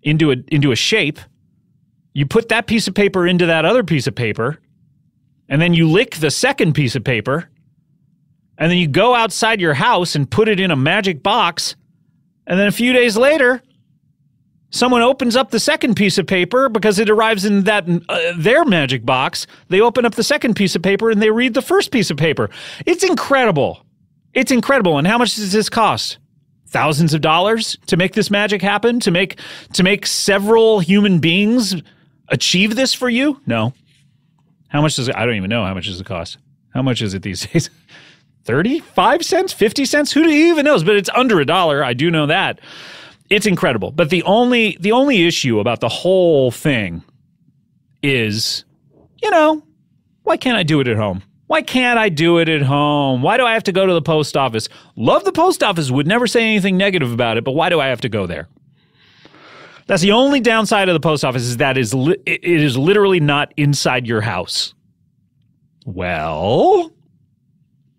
S1: into a shape. You put that piece of paper into that other piece of paper, and then you lick the second piece of paper, and then you go outside your house and put it in a magic box, and then a few days later, someone opens up the second piece of paper because it arrives in that their magic box. They open up the second piece of paper and they read the first piece of paper. It's incredible. It's incredible. And how much does this cost? Thousands of dollars to make this magic happen? To make several human beings achieve this for you? No. How much does it? I don't even know how much does it cost. How much is it these days? 35 cents? 50 cents? Who even knows? But it's under $1. I do know that. It's incredible. But the only issue about the whole thing is, why can't I do it at home? Why can't I do it at home? Why do I have to go to the post office? Love the post office, would never say anything negative about it, but why do I have to go there? That's the only downside of the post office, is that it is literally not inside your house. Well,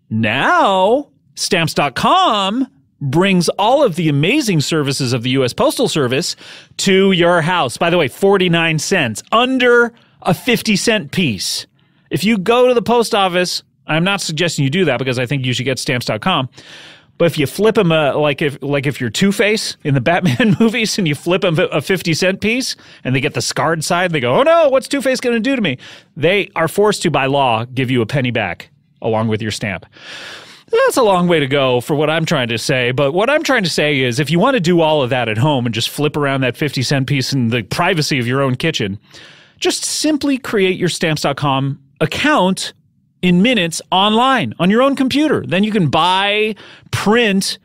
S1: now Stamps.com brings all of the amazing services of the U.S. Postal Service to your house. By the way, 49 cents, under a 50-cent piece. If you go to the post office, I'm not suggesting you do that because I think you should get Stamps.com. But if you flip them, like if you're Two-Face in the Batman movies and you flip them a 50-cent piece and they get the scarred side, they go, oh no, what's Two-Face going to do to me? They are forced to, by law, give you a penny back along with your stamp. That's a long way to go for what I'm trying to say, but what I'm trying to say is if you want to do all of that at home and just flip around that 50-cent piece in the privacy of your own kitchen, just simply create your Stamps.com account in minutes online on your own computer. Then you can buy, print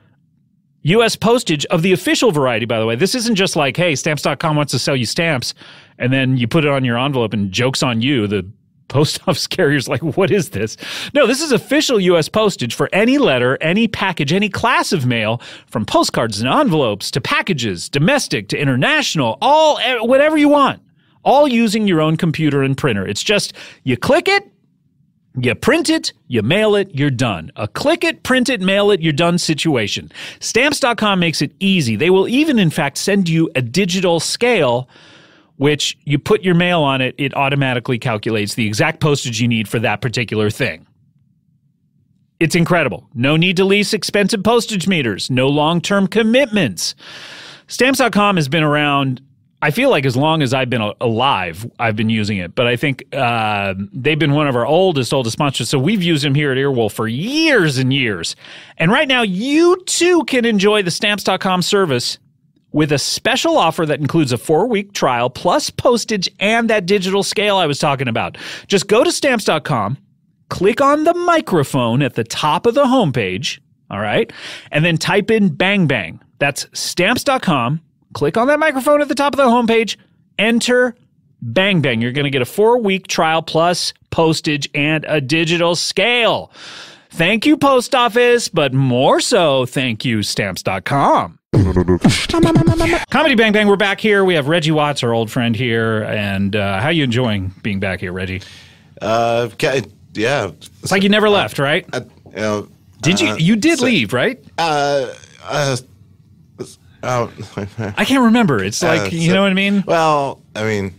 S1: U.S. postage of the official variety, by the way. This isn't just like, hey, Stamps.com wants to sell you stamps, and then you put it on your envelope and joke's on you. The post office carrier's like, what is this? No, this is official U.S. postage for any letter, any package, any class of mail, from postcards and envelopes to packages, domestic to international, all, whatever you want, all using your own computer and printer. It's just, you click it, you print it, you mail it, you're done. A click it, print it, mail it, you're done situation. Stamps.com makes it easy. They will even, in fact, send you a digital scale, which you put your mail on it, it automatically calculates the exact postage you need for that particular thing. It's incredible. No need to lease expensive postage meters. No long-term commitments. Stamps.com has been around, I feel like as long as I've been alive, I've been using it. But I think they've been one of our oldest sponsors. So we've used them here at Earwolf for years and years. And right now, you too can enjoy the Stamps.com service with a special offer that includes a 4-week trial plus postage and that digital scale I was talking about. Just go to Stamps.com, click on the microphone at the top of the homepage, all right, and then type in Bang Bang. That's Stamps.com. Click on that microphone at the top of the homepage, enter Bang Bang. You're going to get a 4-week trial plus postage and a digital scale. Thank you, Post Office, but more so, thank you, Stamps.com. Comedy Bang Bang, we're back here. We have Reggie Watts, our old friend here. And how are you enjoying being back here, Reggie?
S3: Yeah.
S1: It's like you never left, right? Did you? You did leave, right? I can't remember. It's like, you know what I mean?
S3: Well, I mean,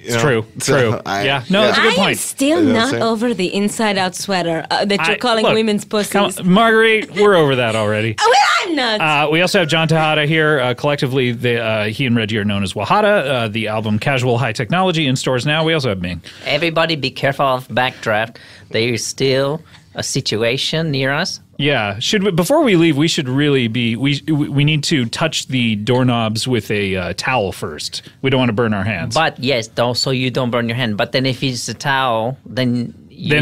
S1: It's true. True. Yeah. No, that's a good
S9: I am
S1: point.
S9: still
S3: You know what I'm
S9: not
S3: saying?
S9: over the inside-out sweater that you're calling
S1: Look,
S9: women's pussies.
S1: Marguerite, we're over that already.
S9: Oh, well, I'm not.
S1: We also have John Tejada here. Collectively, he and Reggie are known as Wahada. The album Casual High Technology in stores now. We also have Ming.
S5: Everybody be careful of backdraft. There is still a situation near us.
S1: Yeah. Before we leave, we should really be. We need to touch the doorknobs with a towel first. We don't want to burn our hands.
S5: But yes, so you don't burn your hand. But then if it's a towel, then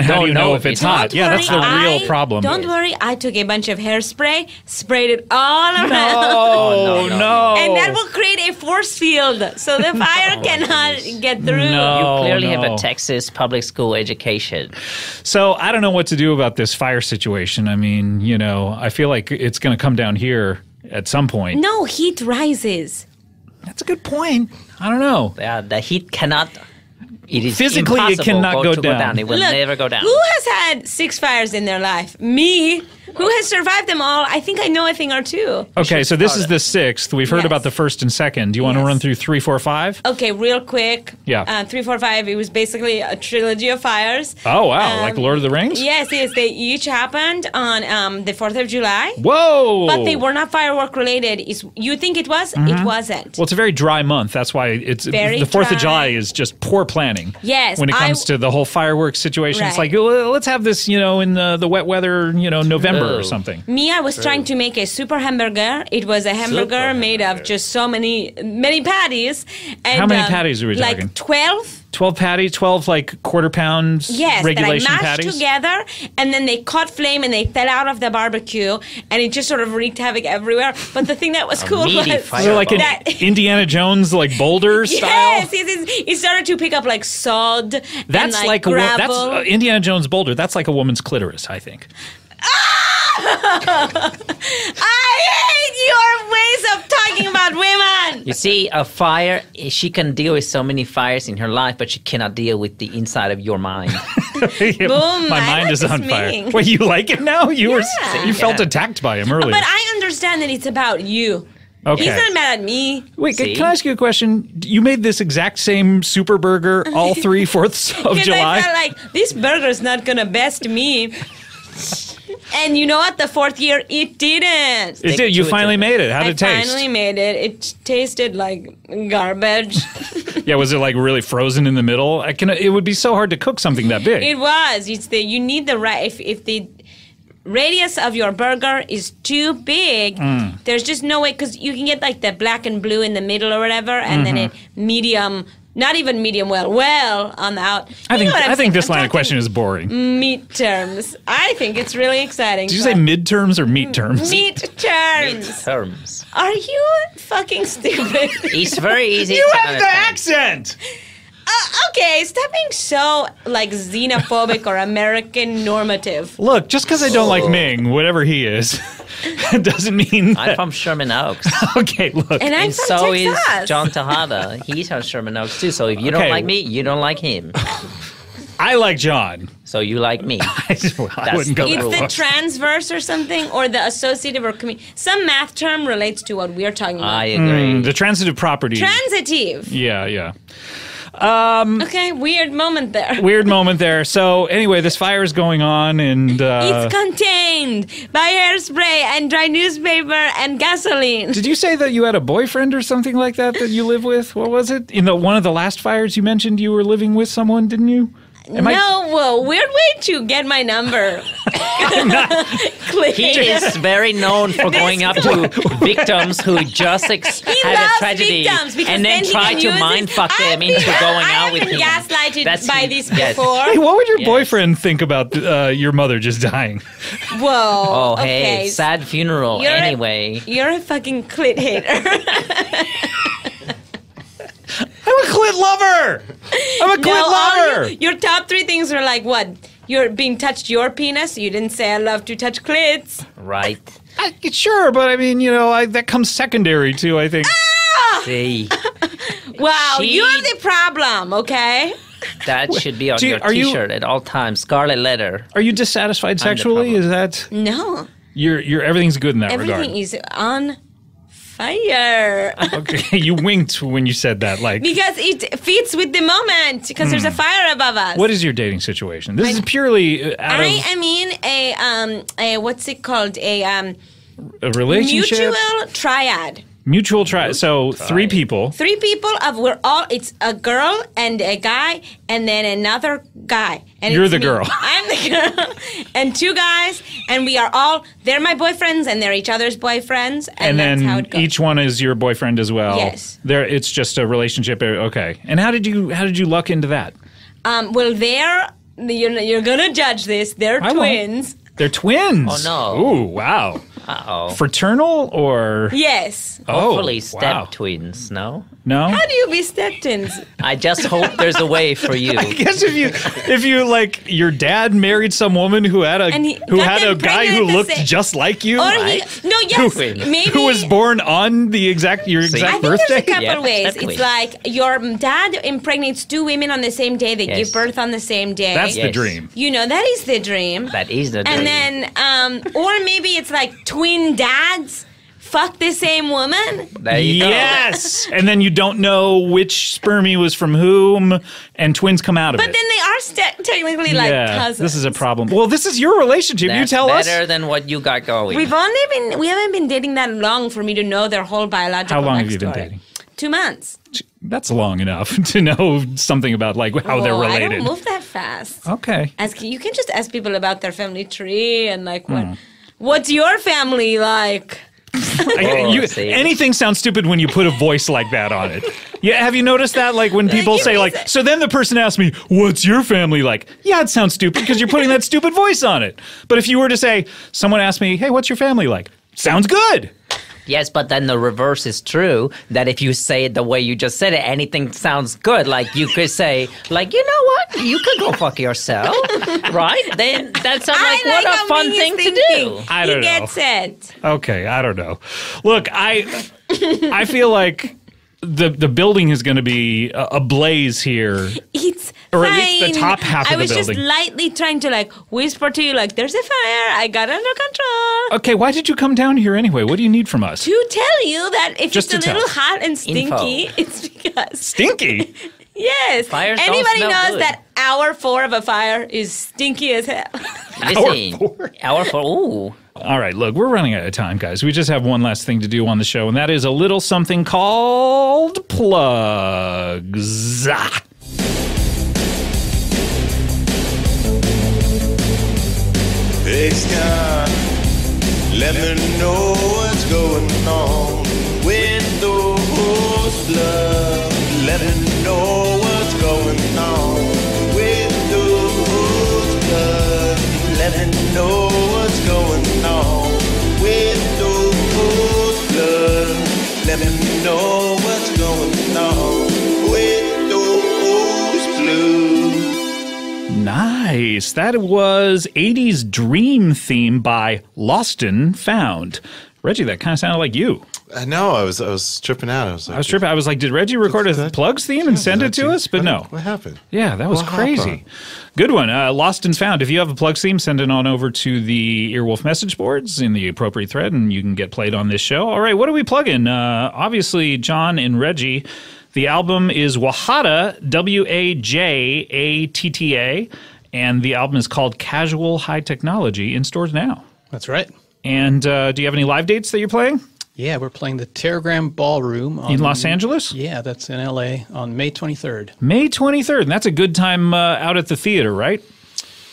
S1: how do you know if it's hot? Yeah, that's the real problem.
S9: Don't worry, I took a bunch of hairspray, sprayed it all around.
S1: Oh, no.
S9: And that will create a force field so the fire cannot get through.
S1: No.
S5: You clearly have a Texas public school education.
S1: So I don't know what to do about this fire situation. I mean, I feel like it's going to come down here at some point.
S9: No, heat rises.
S1: That's a good point. I don't know.
S5: The heat cannot. It is
S1: Physically, it
S5: impossible
S1: cannot go down.
S5: It will
S9: Look,
S5: never go down.
S9: Who has had 6 fires in their life? Me. Who has survived them all? I think I know a thing or two.
S1: Okay, so this is the 6th. We've heard
S9: Yes.
S1: about the 1st and 2nd. Do you want to
S9: Yes.
S1: run through 3, 4, 5?
S9: Okay, real quick.
S1: Yeah.
S9: 3, 4, 5. It was basically a trilogy of fires.
S1: Oh, wow. Like Lord of the Rings?
S9: Yes. They each happened on the 4th of July.
S1: Whoa!
S9: But they were not firework related. You think it was? It wasn't.
S1: Well, it's a very dry month. That's why
S9: Very
S1: the 4th of
S9: dry.
S1: July is just poor planning.
S9: Yes,
S1: When it comes to the whole fireworks situation. It's
S9: Right.
S1: like, well, let's have this, in the wet weather, November or something.
S9: Me, I was trying to make a super hamburger. It was a hamburger made of just so many patties. And,
S1: How many patties are we talking?
S9: Like 12.
S1: 12 patties, 12 like quarter pound
S9: Yes,
S1: regulation
S9: that I mashed
S1: patties?
S9: together, and then they caught flame and they fell out of the barbecue, and it just sort of wreaked havoc everywhere. But the thing that was cool
S5: meaty
S9: was
S5: fire.
S1: So like an
S9: that-
S1: Indiana Jones, like boulder style?
S9: Yes, it started to pick up like sod
S1: That's
S9: and
S1: like
S9: gravel.
S1: that's Indiana Jones boulder. That's like a woman's clitoris, I think.
S9: I hate your ways of talking about women.
S5: You see, a fire, she can deal with so many fires in her life, but she cannot deal with the inside of your mind.
S9: Boom,
S1: My
S9: I
S1: mind
S9: like
S1: is
S9: this
S1: on fire.
S9: meeting.
S1: Wait, you like it now? You
S9: Yeah.
S1: felt attacked by him earlier.
S9: But I understand that it's about you.
S1: Okay.
S9: He's not mad at me.
S1: Wait,
S5: See?
S1: can I ask you a question? You made this exact same super burger all 3/4 of
S9: Because
S1: July?
S9: I felt like this burger's not gonna best me. And you know what? The 4th year, it didn't.
S1: It did. You finally made it. How did
S9: I
S1: it taste?
S9: finally made it. It tasted like garbage.
S1: Yeah, was it like really frozen in the middle? It would be so hard to cook something that big.
S9: It was. You need the right. If the radius of your burger is too big, there's just no way, because you can get like the black and blue in the middle or whatever, and then it medium. Not even medium well on the out.
S1: I think
S9: saying?
S1: this
S9: I'm
S1: line of
S9: talking
S1: question is boring.
S9: meat terms. I think it's really exciting.
S1: Did you say midterms or meat terms?
S9: meat terms?
S5: Terms.
S9: Are you fucking stupid?
S5: It's very easy
S1: You
S5: to
S1: have the
S5: understand.
S1: accent.
S9: Okay, stop being so like xenophobic or American normative.
S1: Look, just because I don't like Ming, whatever he is, doesn't mean
S5: I'm
S1: that.
S5: from Sherman Oaks.
S1: Okay, look.
S9: And I'm
S5: And
S9: from
S5: so
S9: Texas.
S5: is John Tejada. He's from Sherman Oaks too. So if you
S1: Okay.
S5: don't like me, you don't like him.
S1: I like John.
S5: So you like me.
S1: Well, I
S5: That's
S1: wouldn't go
S5: the
S1: that
S9: It's the
S1: far.
S9: transverse or something, or the associative or some math term relates to what we're talking about.
S5: I agree.
S1: The transitive property.
S9: Transitive.
S1: Yeah.
S9: Okay, weird moment there.
S1: Weird moment there. So anyway, this fire is going on, and
S9: It's contained by hairspray and dry newspaper and gasoline.
S1: did you say that you had a boyfriend or something like that you live with? What was it? In one of the last fires, you mentioned you were living with someone, didn't you?
S9: Weird way to get my number.
S5: He is very known for going up to victims who just had a
S9: loves
S5: tragedy
S9: victims because
S5: and then
S9: he
S5: try
S9: can
S5: to
S9: use it.
S5: mind fuck them
S9: I've
S5: into
S9: been-
S5: going
S9: I
S5: out
S9: have
S5: with
S9: been
S5: him.
S9: gaslighted
S5: That's
S9: by
S5: him.
S9: this
S5: Yes.
S9: before.
S1: Hey, what would your
S5: Yes.
S1: boyfriend think about your mother just dying?
S9: Whoa.
S5: Oh,
S9: okay.
S5: hey, sad funeral.
S9: You're a-
S5: Anyway,
S9: You're a fucking clit hater.
S1: I'm a clit lover. I'm a clit lover.
S9: Your top 3 things are like what? You're being touched your penis. You didn't say I love to touch clits.
S5: right.
S1: Sure, but I mean, that comes secondary too, I think.
S5: See,
S9: Wow,
S5: She-
S9: you have the problem, okay?
S5: that should be on
S1: Gee,
S5: your
S1: are you-
S5: T-shirt at all times. Scarlet letter.
S1: Are you dissatisfied
S5: I'm the
S1: sexually?
S5: problem.
S1: Is that
S9: No.
S1: you're everything's good in that regard?
S9: Everything is on fire.
S1: Okay, you winked when you said that. Like,
S9: Because it fits with the moment. Because there's a fire above us.
S1: what is your dating situation? This is purely out
S9: I
S1: of
S9: am in a what's it called?
S1: a relationship.
S9: Mutual triad.
S1: Mutual triad. So 3 people.
S9: 3 people it's a girl and a guy and then another guy. And
S1: You're
S9: it's
S1: the
S9: me.
S1: girl.
S9: I'm the girl. And 2 guys, and we are they're my boyfriends and they're each other's boyfriends. And that's how
S1: then
S9: it goes.
S1: each one is your boyfriend as well.
S9: Yes.
S1: It's just a relationship. Okay. And how did you luck into that?
S9: Well, you're gonna judge this. They're
S1: I won't.
S9: twins.
S1: They're twins.
S5: Oh, no.
S1: Ooh, wow.
S5: Uh-oh.
S1: Fraternal or
S9: Yes.
S5: Hopefully
S1: wow.
S5: step twins, no?
S1: No?
S9: How do you be step-twins?
S5: I just hope there's a way for you.
S1: I guess if you like your dad married some woman who had
S9: And he
S1: who
S9: got
S1: had a
S9: them
S1: guy
S9: pregnant
S1: who
S9: at the
S1: looked
S9: same-
S1: just like you,
S9: Or
S5: Right.
S9: maybe
S1: who was born on your
S9: I
S1: exact
S9: think
S1: birthday.
S9: there's a couple
S5: Yeah,
S9: ways.
S5: exactly.
S9: It's like your dad impregnates 2 women on the same day. They
S5: Yes.
S9: give birth on the same day.
S1: That's the
S5: Yes.
S1: dream.
S9: You know, that is the dream.
S5: That is the dream.
S9: And then, or maybe it's like twin dads fuck the same woman.
S5: There you go.
S1: Yes, and then you don't know which spermie was from whom, and twins come out of
S9: But
S1: it.
S9: then they are technically like cousins.
S1: this is a problem. Well, this is your relationship.
S5: That's
S1: you tell us.
S5: better than what you got going.
S9: We haven't been dating that long for me to know their whole biological
S1: How long have you been
S9: backstory.
S1: dating?
S9: 2 months.
S1: That's long enough to know something about like how they're
S9: Oh, I
S1: related.
S9: don't move that fast.
S1: Okay.
S9: You can just ask people about their family tree and like
S1: Hmm.
S9: what's your family like?
S5: See.
S1: Anything sounds stupid when you put a voice like that on it. Yeah, have you noticed that? Like when people
S9: give
S1: say
S9: me
S1: like,
S9: a-
S1: so then the person asks me, what's your family like? Yeah, it sounds stupid because you're putting that stupid voice on it. But if you were to say, someone asked me, hey, what's your family like? Sounds good.
S5: Yes, but then the reverse is true. That if you say it the way you just said it, anything sounds good. Like you could say, like, you know what? You could go fuck yourself, right? Then that sounds like what
S9: how
S5: a fun
S9: Ming is
S5: thing to
S9: thinking.
S5: do.
S1: I don't
S9: he
S1: know.
S9: gets it.
S1: Okay, I don't know. Look, I feel like the building is going to be ablaze here.
S9: It's
S1: Or at
S9: fine.
S1: least the top half of
S9: I
S1: the
S9: was just
S1: building.
S9: lightly trying to like whisper to you like, there's a fire. I got it under control.
S1: Okay, why did you come down here anyway? What do you need from us?
S9: To tell you that if
S1: Just
S9: it's a
S1: to
S9: little
S1: tell.
S9: hot and stinky,
S5: Info.
S9: it's because
S1: Stinky?
S9: yes.
S5: Fires don't
S9: Anybody
S5: smell
S9: knows
S5: good.
S9: that hour 4 of a fire is stinky as hell.
S5: Listen, hour 4. Ooh.
S1: All right, look, we're running out of time, guys. We just have one last thing to do on the show, and that is a little something called plugs.
S10: Hey Scott, let me know what's going on with those plugs. Let me know what's going on with those plugs. Let me know what's going on with those plugs. Let me know what's going on with those plugs.
S1: Nice. That was 80s Dream theme by Lost and Found. Reggie, that kind of sounded like you.
S3: I know. I was tripping out. I was
S1: tripping. I was like, did Reggie record a plugs theme and send it to us? But no.
S3: What happened?
S1: Yeah, that was
S3: What
S1: crazy.
S3: happened?
S1: Good one. Lost and Found. If you have a plugs theme, send it on over to the Earwolf message boards in the appropriate thread, and you can get played on this show. All right, what do we plug in? Obviously, John and Reggie. The album is Wajada, Wajatta, and the album is called Casual High Technology in stores now.
S4: That's right.
S1: And do you have any live dates that you're playing?
S4: Yeah, we're playing the Terragram Ballroom
S1: In Los Angeles?
S4: Yeah, that's in LA on May 23rd.
S1: May 23rd. And that's a good time out at the theater, right?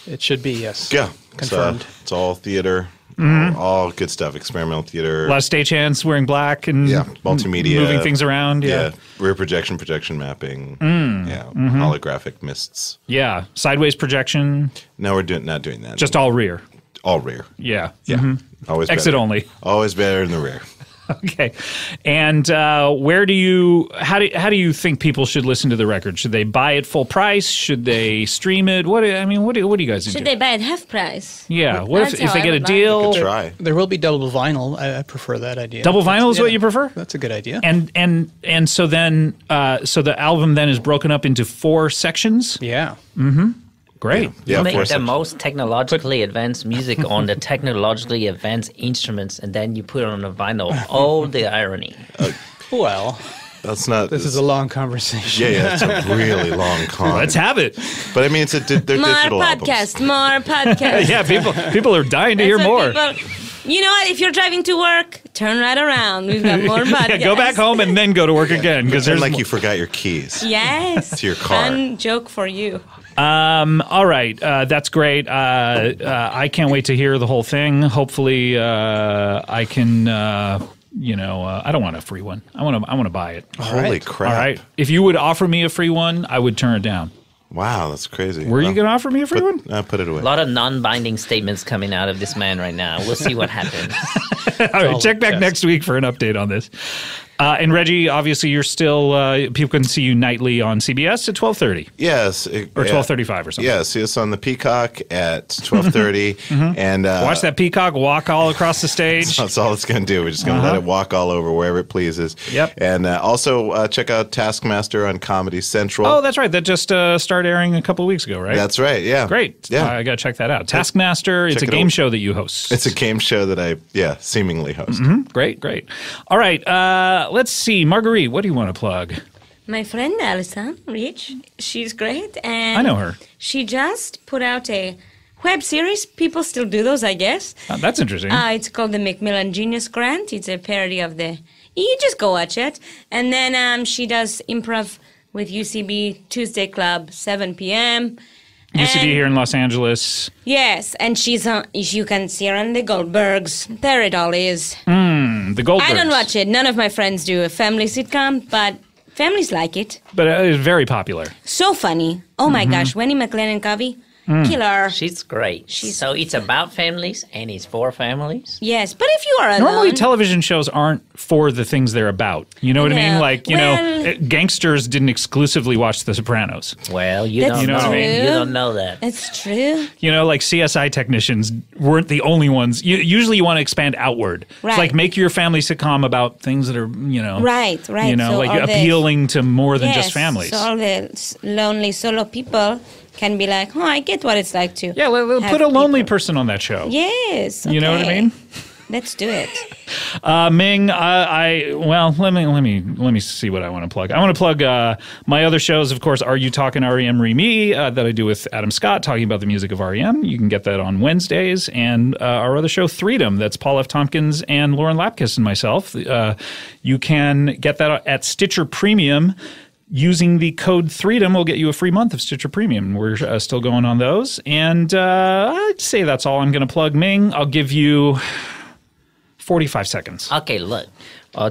S4: It should be, yes.
S3: Yeah.
S4: Confirmed.
S3: It's all theater. All good stuff. Experimental theater.
S1: A lot of stagehands wearing black and
S3: multimedia.
S1: moving things around. Yeah.
S3: Rear projection mapping. Holographic mists.
S1: Yeah. Sideways projection.
S3: No, we're not doing that.
S1: Just all rear.
S3: All rear.
S1: Yeah.
S3: Yeah. Always
S1: Exit
S3: better.
S1: only.
S3: Always better in the rear.
S1: Okay. And how do you think people should listen to the record? Should they buy it full price? Should they stream it? What do you guys
S9: Should
S1: do?
S9: they buy it half price?
S1: Yeah. What
S9: That's
S1: if
S9: how
S1: they
S9: I
S1: get a
S9: would like
S1: deal?
S3: Try.
S4: There will be double vinyl. I prefer that idea.
S1: Double vinyl is what you prefer?
S4: That's a good idea.
S1: And so then so the album then is broken up into 4 sections.
S4: Yeah.
S1: Great.
S3: Yeah,
S5: You make
S3: four
S5: the
S3: sections.
S5: most technologically advanced music on the technologically advanced instruments, and then you put it on a vinyl. Oh, the irony.
S4: Well,
S3: That's not.
S4: this is a long conversation.
S3: Yeah, it's a really long con.
S1: Let's have it.
S3: But I mean, they're
S9: More
S3: digital albums.
S9: podcast, more podcast.
S1: Yeah, people are dying to hear
S9: That's
S1: more.
S9: what people- you know what? If you're driving to work, turn right around. We've got more podcasts.
S1: Yeah, go back home and then go to work again because
S3: Pretend
S1: there's
S3: like you forgot your keys.
S9: Yes.
S3: To your car.
S9: Fun joke for you.
S1: All right, that's great. I can't wait to hear the whole thing. Hopefully, I can. I don't want a free one. I want to buy it.
S3: Holy crap.
S1: All right. If you would offer me a free one, I would turn it down.
S3: Wow, that's crazy.
S1: Were you going to offer me a free one?
S3: Put it away.
S5: A lot of non-binding statements coming out of this man right now. We'll see what happens.
S1: All right, check back next week for an update on this. And Reggie, obviously, you're still. People can see you nightly on CBS at 12:30.
S3: Yes.
S1: Or 12:35 or something.
S3: Yeah, see us on the Peacock at 12:30. And
S1: Watch that peacock walk all across the stage.
S3: That's all it's going to do. We're just going to let it walk all over wherever it pleases.
S1: Yep.
S3: And also check out Taskmaster on Comedy Central.
S1: Oh, that's right. That just started airing a couple of weeks ago, right?
S3: That's right. Yeah.
S1: Great.
S3: Yeah.
S1: I got to check that out. Taskmaster, it's a
S3: it
S1: game
S3: out.
S1: show that you host.
S3: It's a game show that I, seemingly host.
S1: Great. All right. Let's see. Marguerite, what do you want to plug?
S9: My friend Alison, Rich, she's great. And
S1: I know her.
S9: She just put out a web series. People still do those, I guess.
S1: That's interesting.
S9: It's called the Macmillan Genius Grant. It's a parody of the... You just go watch it. And then she does improv with UCB Tuesday Club, 7 p.m.
S1: UCB
S9: And-
S1: here in Los Angeles.
S9: Yes, and she's on... You can see her on the Goldbergs. There it all is.
S1: The Goldbergs.
S9: I don't watch it. None of my friends do a family sitcom, but families like it.
S1: But it's very popular.
S9: So funny. Oh my gosh, Wendy McLennan Covey, killer.
S5: She's great. So it's about families and it's for families.
S9: Yes, but if you are alone,
S1: Normally, television shows aren't for the things they're about. You know what I mean?
S9: No.
S1: Like, gangsters didn't exclusively watch The Sopranos.
S5: Well, you
S9: That's
S5: don't know.
S9: true.
S5: You don't know that.
S9: It's true.
S1: Like CSI technicians weren't the only ones. Usually you want to expand outward.
S9: Right.
S1: It's like make your family sitcom about things that are,
S9: Right. So
S1: like
S9: all the-
S1: appealing to more than just
S9: Yes,
S1: families.
S9: So all the lonely solo people can be like, I get what it's like to.
S1: Yeah,
S9: have
S1: put a lonely
S9: people.
S1: person on that show.
S9: Yes.
S1: You know what I
S9: okay.
S1: mean?
S9: Let's do it.
S1: Ming, let me see what I want to plug. I want to plug my other shows, of course. Are You Talking REM Re-Me that I do with Adam Scott, talking about the music of REM. You can get that on Wednesdays, and our other show, Freedom, that's Paul F. Tompkins and Lauren Lapkus and myself. You can get that at Stitcher Premium. Using the code Freedom will get you a free month of Stitcher Premium. We're still going on those, and I'd say that's all I'm going to plug. Ming, I'll give you 45 seconds.
S5: Okay, look.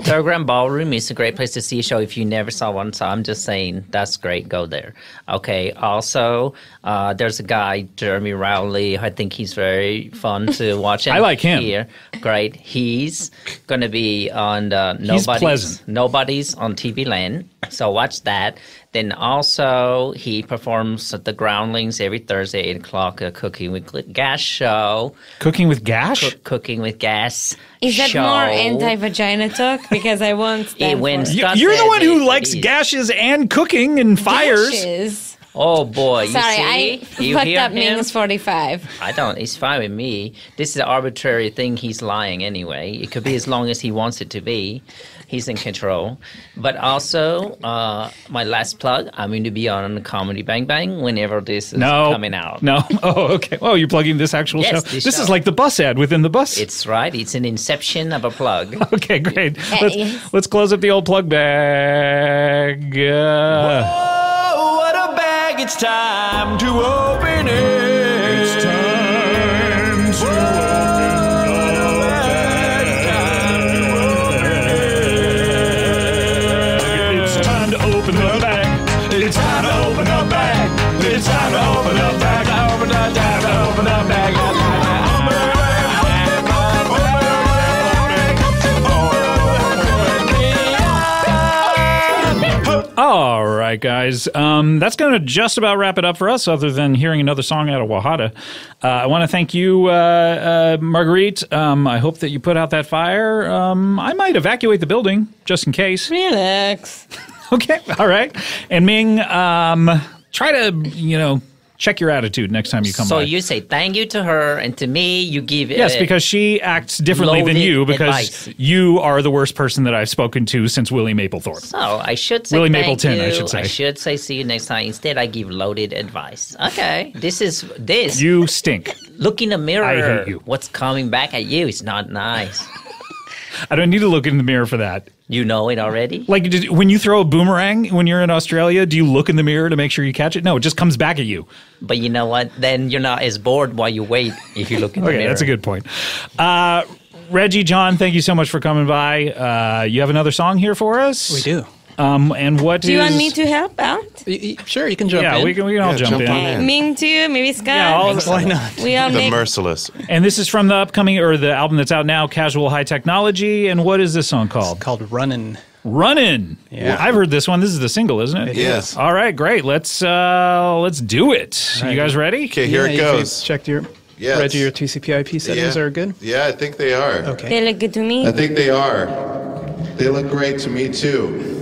S5: Telegram Ballroom is a great place to see a show if you never saw one, so I'm just saying that's great. Go there. Okay, also, there's a guy, Jeremy Rowley. I think he's very fun to watch.
S1: I like him.
S5: Here. Great. He's going to be on the
S1: pleasant.
S5: Nobody's on TV Land, so watch that. Then also, he performs at the Groundlings every Thursday, 8 o'clock, a Cooking with Gas show.
S1: Cooking with Gash?
S5: Cooking with Gas
S9: Is that
S5: show.
S9: more anti-vagina talk? Because I won't stand
S5: when
S9: for it.
S5: Scott
S1: You're the
S5: says
S1: one who
S5: it,
S1: likes
S5: it is.
S1: gashes and cooking and fires.
S9: Gashes.
S5: Oh boy!
S9: Sorry,
S5: you
S9: I
S5: see? You
S9: fucked
S5: hear
S9: up
S5: him?
S9: Ming's 45.
S5: I don't. It's fine with me. This is an arbitrary thing. He's lying anyway. It could be as long as he wants it to be. He's in control. But also, my last plug. I'm going to be on Comedy Bang Bang whenever this is coming out.
S1: No. Oh, okay. Oh, you're plugging this actual
S5: Yes,
S1: show?
S5: this
S1: This
S5: show.
S1: is like the bus ad within the bus.
S5: It's right. It's an inception of a plug.
S1: Okay, great.
S9: Yes.
S1: Let's close up the old plug bag.
S10: Oh, what a bag! It's time to open it. It's time to open the bag.
S1: It's time to open the bag.
S10: It's time to open the bag. It's time to open the bag. Open the bag. Open the bag.
S1: All right, guys. That's going to just about wrap it up for us, other than hearing another song out of Wahada. I want to thank you, Marguerite. I hope that you put out that fire. I might evacuate the building, just in case.
S9: Relax.
S1: Okay, all right. And Ming, try to, Check your attitude next time you come
S5: So
S1: by.
S5: you say thank you to her, and to me, you give
S1: Yes, because she acts differently than
S5: loaded
S1: you, because
S5: advice.
S1: you are the worst person that I've spoken to since Willie Maplethorpe.
S5: So I should say
S1: Willie
S5: thank
S1: Mapleton,
S5: you.
S1: I should say.
S5: I should say see you next time. Instead, I give loaded advice. Okay, this.
S1: You stink.
S5: Look in the mirror.
S1: I hate you.
S5: What's coming back at you is not nice.
S1: I don't need to look in the mirror for that.
S5: You know it already?
S1: Like, when you throw a boomerang when you're in Australia, do you look in the mirror to make sure you catch it? No, it just comes back at you.
S5: But you know what? Then you're not as bored while you wait if you look in the mirror.
S1: Okay, that's a good point. Reggie, John, thank you so much for coming by. You have another song here for us?
S4: We do.
S1: And what
S9: Do you want me to help out?
S4: Sure, you can jump
S1: Yeah,
S4: in.
S1: we can all jump in.
S3: on in.
S9: Me too, maybe Scott.
S1: Yeah,
S4: Why not?
S9: We all
S3: The
S9: make
S3: Merciless.
S1: And this is from the upcoming, or the album that's out now, Casual High Technology. And what is this song called?
S4: Called Runnin'.
S1: Runnin'.
S4: Yeah.
S1: I've heard this one. This is the single, isn't it?
S3: Yes.
S1: All right, great. Let's do it. You guys ready?
S3: Okay, here it
S4: you
S3: goes.
S4: Checked your
S3: Yes.
S4: Reggie, your TCP/IP settings are good.
S3: Yeah, I think they are.
S4: Okay.
S9: They look good to me.
S3: I think they are. They look great to me too.